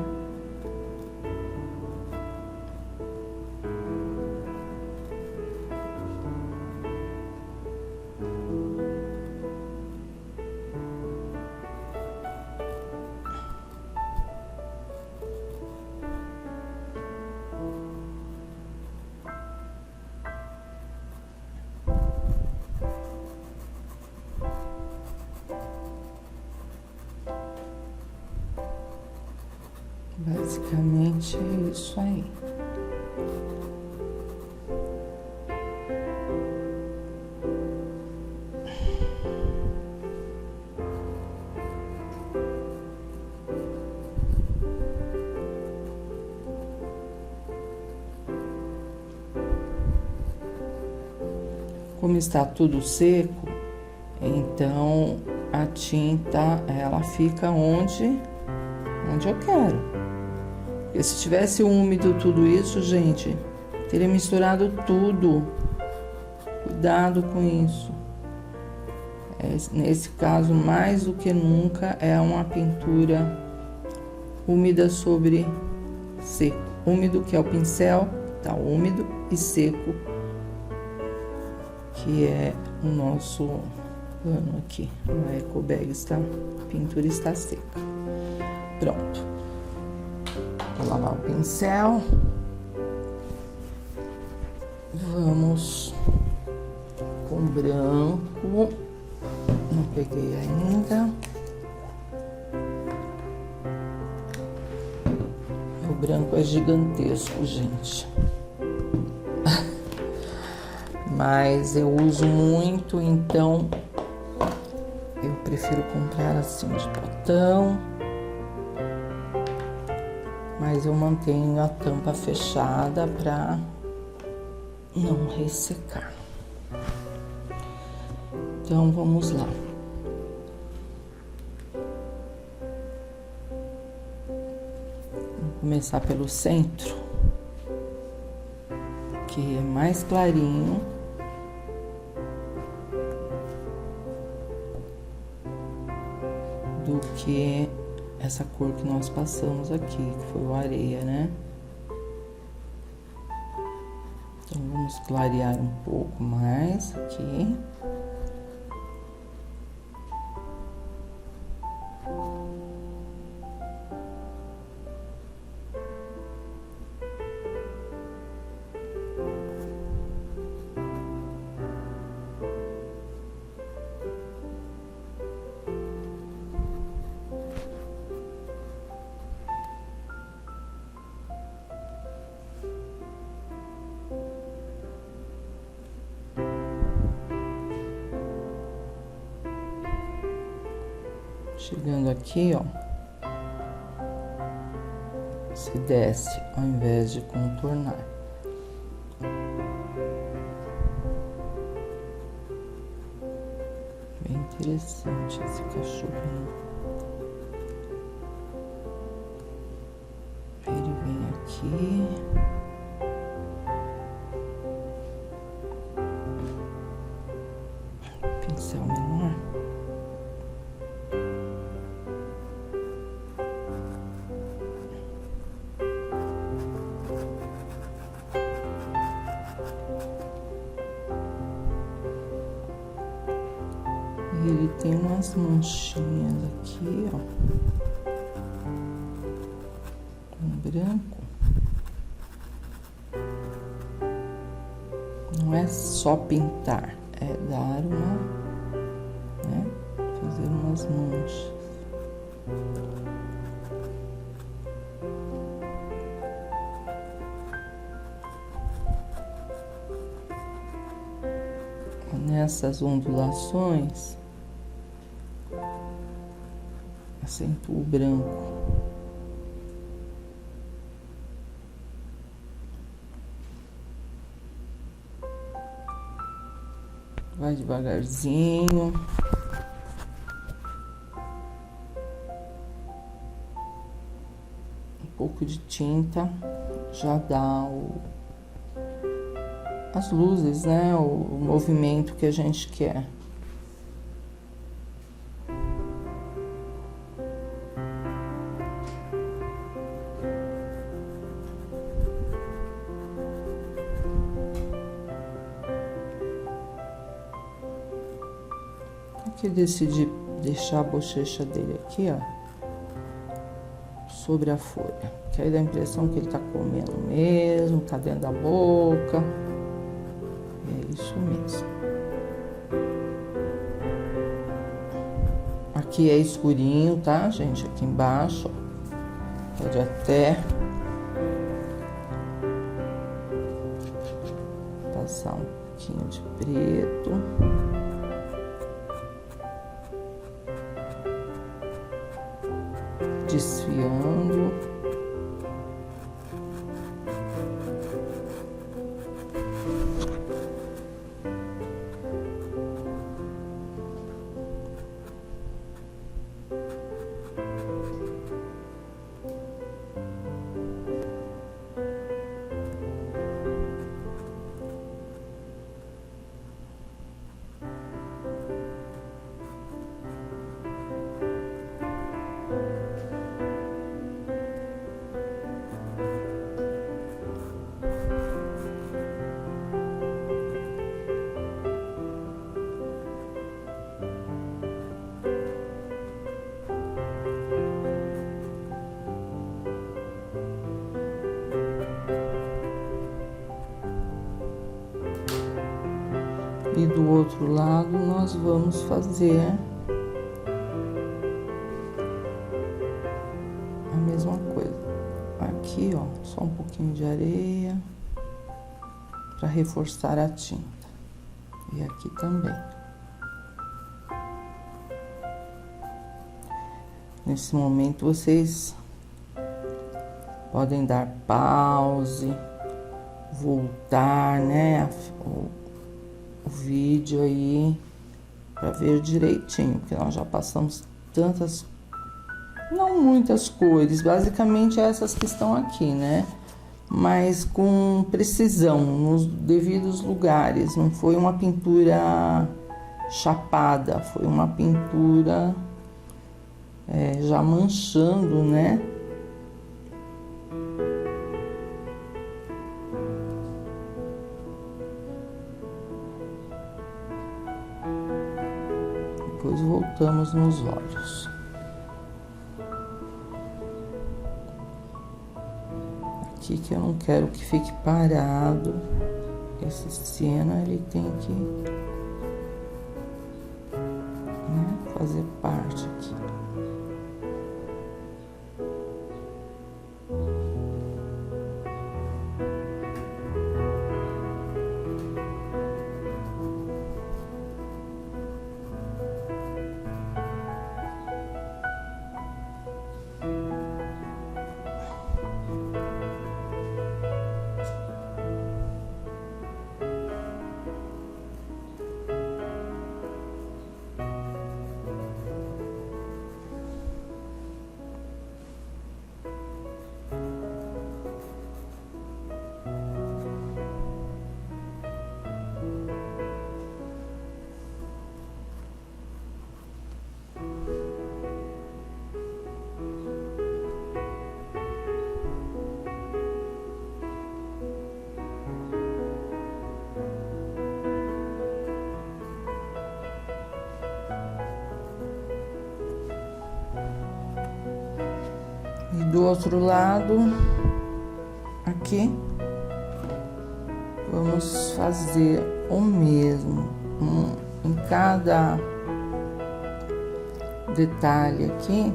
[SPEAKER 1] Basicamente é isso aí. Como está tudo seco, então a tinta ela fica onde eu quero. Porque se tivesse úmido tudo isso, gente, teria misturado tudo. Cuidado com isso. Nesse caso, mais do que nunca, é uma pintura úmida sobre seco. Úmido, que é o pincel, tá úmido, e seco, que é o nosso pano aqui. A eco bag está, a pintura está seca. Pronto. Vou lavar o pincel. Vamos com branco. Não peguei ainda. O branco é gigantesco, gente. Mas eu uso muito, então eu prefiro comprar assim de potão. Mas eu mantenho a tampa fechada para não ressecar. Então vamos lá. Vou começar pelo centro, que é mais clarinho. Do que essa cor que nós passamos aqui, que foi o areia, né? Então, vamos clarear um pouco mais aqui. Chegando aqui, ó, se desce ao invés de contornar. Bem interessante esse cachorrinho. Ele vem aqui. Pincel menor. Ele tem umas manchinhas aqui, ó, com branco. Não é só pintar, é dar uma, né, fazer umas manchas. Nessas ondulações, acentua o branco. Vai devagarzinho. Um pouco de tinta já dá as luzes, né? O movimento que a gente quer. Aqui eu decidi deixar a bochecha dele aqui, ó, sobre a folha. Que aí dá a impressão que ele tá comendo mesmo, tá dentro da boca. É isso mesmo. Aqui é escurinho, tá, gente? Aqui embaixo, ó. Pode até passar um pouquinho de preto. Desfiando. E do outro lado nós vamos fazer a mesma coisa. Aqui, ó, só um pouquinho de areia para reforçar a tinta. E aqui também. Nesse momento vocês podem dar pause, voltar, né, o vídeo aí para ver direitinho, porque nós já passamos tantas, não muitas cores, basicamente essas que estão aqui, né? Mas com precisão, nos devidos lugares. Não foi uma pintura chapada, foi uma pintura já manchando, né? Depois voltamos nos olhos. Aqui que eu não quero que fique parado. Esse cena ele tem que, né, fazer parte aqui. E do outro lado, aqui, vamos fazer o mesmo. Em cada detalhe aqui,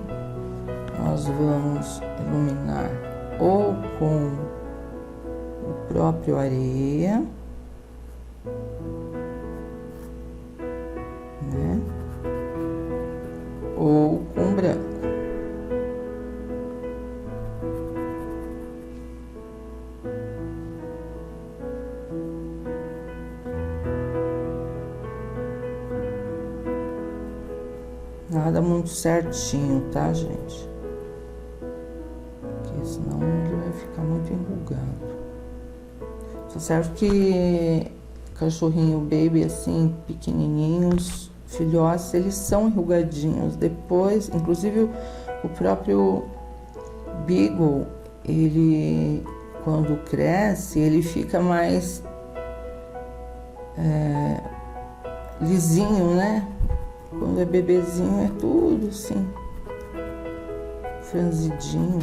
[SPEAKER 1] nós vamos iluminar ou com o próprio areia, né? Ou com branco. Nada muito certinho, tá, gente? Porque senão ele vai ficar muito enrugado. Tá certo que cachorrinho baby, assim, pequenininhos, filhotes, eles são enrugadinhos. Depois, inclusive o próprio Beagle, ele, quando cresce, ele fica mais lisinho, né? Quando é bebezinho é tudo assim, franzidinho.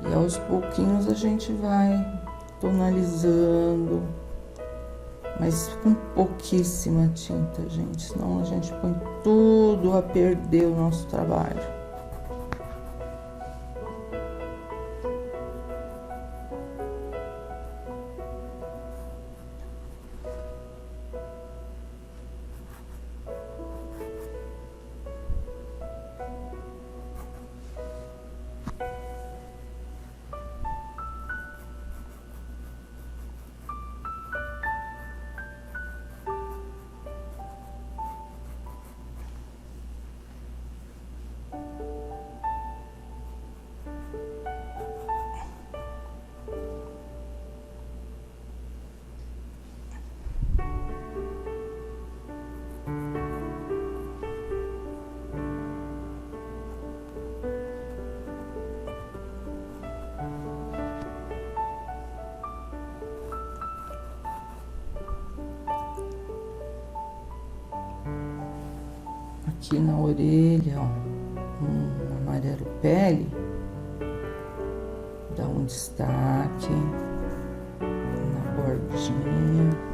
[SPEAKER 1] E aos pouquinhos a gente vai tonalizando, mas com pouquíssima tinta, gente, senão a gente põe tudo a perder o nosso trabalho. Aqui na orelha, ó, um amarelo pele, Dá um destaque na bordinha.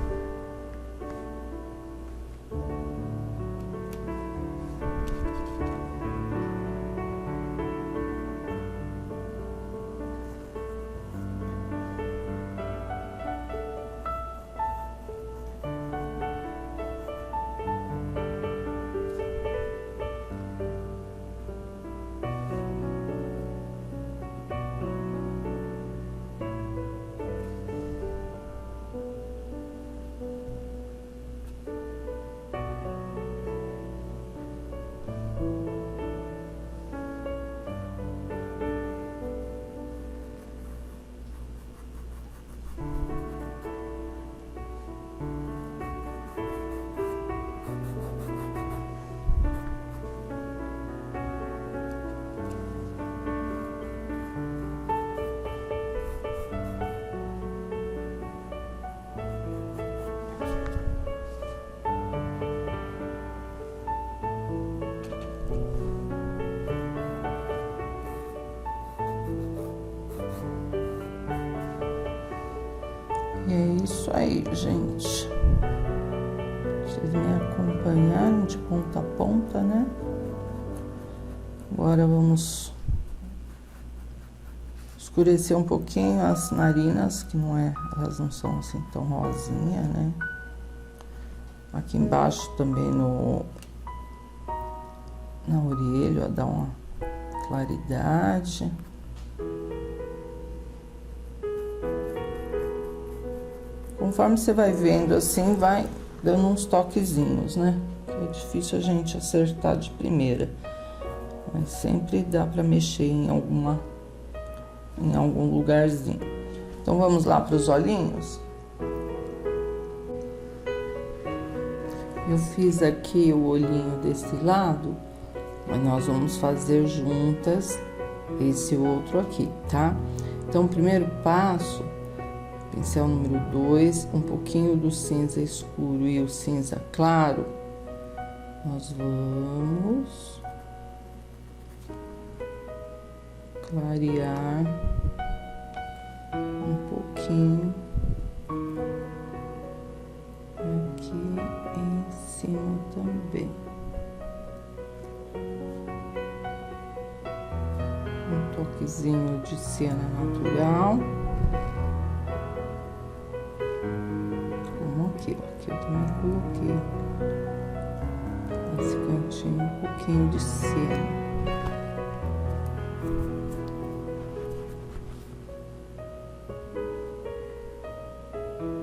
[SPEAKER 1] E é isso aí, gente. Vocês me acompanharam de ponta a ponta, né? Agora vamos escurecer um pouquinho as narinas, que elas não são assim tão rosinha, né? Aqui embaixo também na orelha, ó, dá uma claridade. Conforme você vai vendo assim, vai dando uns toquezinhos, né? É difícil a gente acertar de primeira, mas sempre dá para mexer em algum lugarzinho. Então vamos lá para os olhinhos. Eu fiz aqui o olhinho desse lado, mas nós vamos fazer juntas esse outro aqui, tá? Então, o primeiro passo, pincel número 2, um pouquinho do cinza escuro e o cinza claro, nós vamos clarear um pouquinho aqui em cima também. Um toquezinho de cena natural. Como aqui, ó. Aqui eu também coloquei nesse cantinho um pouquinho de cena.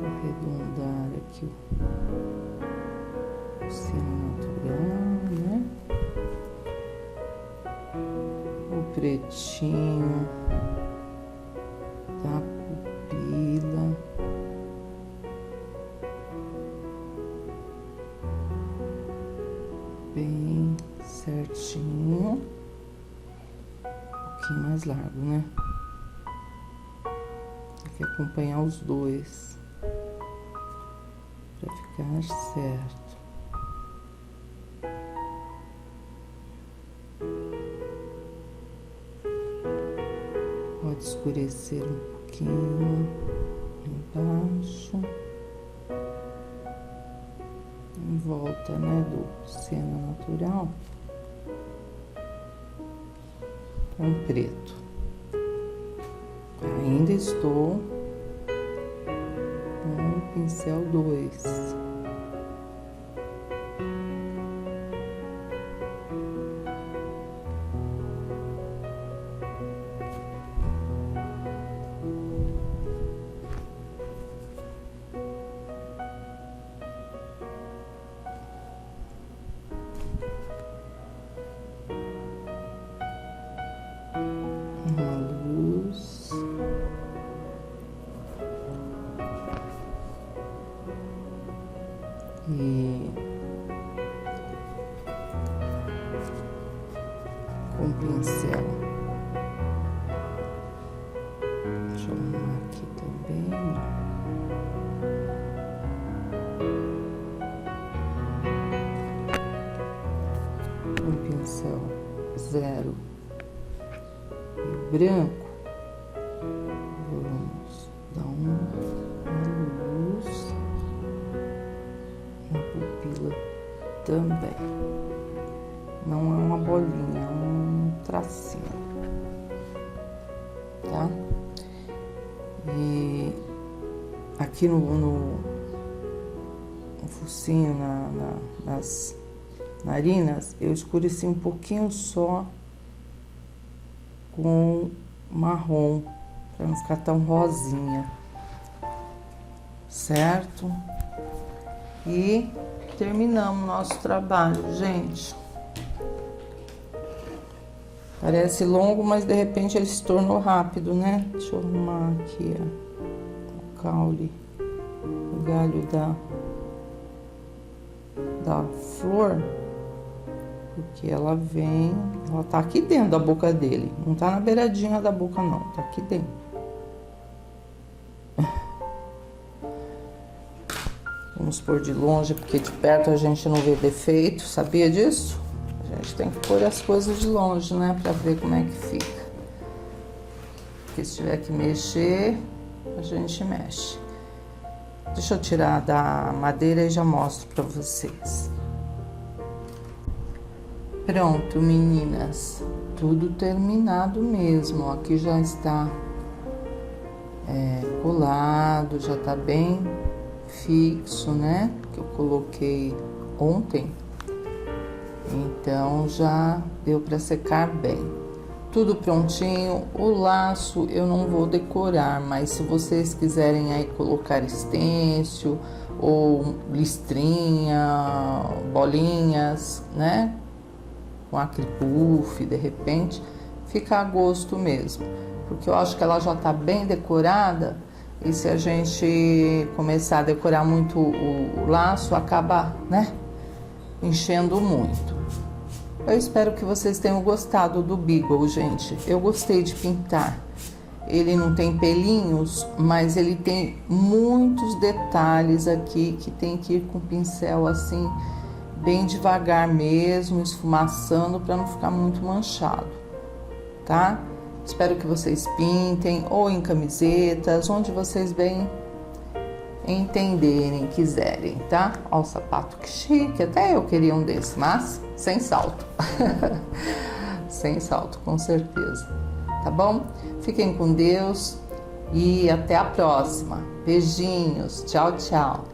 [SPEAKER 1] Arredondar aqui o cena natural, né? O pretinho da pupila. Bem certinho. Um pouquinho mais largo, né? Tem que acompanhar os dois para ficar certo. Pode escurecer um pouquinho embaixo, em volta, né, do cena natural, com preto. Ainda estou com o pincel 2. Uma luz. E com o pincel, deixa eu arrumar aqui também. Com o pincel 0 e branco, a luz, na pupila também. Não é uma bolinha, é um tracinho, tá? E aqui no focinho, nas narinas, eu escureci um pouquinho só com marrom, para não ficar tão rosinha, certo? E terminamos nosso trabalho, gente. Parece longo, mas de repente ele se tornou rápido, né? Deixa eu arrumar aqui, ó, o caule, o galho da flor, porque ela tá aqui dentro da boca dele, não tá na beiradinha da boca não, tá aqui dentro. Vamos pôr de longe, porque de perto a gente não vê defeito, sabia disso? A gente tem que pôr as coisas de longe, né, pra ver como é que fica. Porque se tiver que mexer, a gente mexe. Deixa eu tirar da madeira e já mostro pra vocês. Pronto, meninas, tudo terminado mesmo. Aqui já está colado, já tá bem fixo, né? Que eu coloquei ontem. Então já deu para secar bem. Tudo prontinho. O laço eu não vou decorar, mas se vocês quiserem aí colocar estêncil ou listrinha, bolinhas, né? Com acripuff, de repente, fica a gosto mesmo. Porque eu acho que ela já tá bem decorada e se a gente começar a decorar muito o laço, acaba, né? Enchendo muito. Eu espero que vocês tenham gostado do Beagle, gente. Eu gostei de pintar. Ele não tem pelinhos, mas ele tem muitos detalhes aqui que tem que ir com o pincel assim, bem devagar mesmo, esfumaçando para não ficar muito manchado, tá? Espero que vocês pintem ou em camisetas, onde vocês bem entenderem, quiserem, tá? Ó o sapato, que chique, até eu queria um desse, mas sem salto. Sem salto, com certeza. Tá bom? Fiquem com Deus e até a próxima. Beijinhos, tchau, tchau.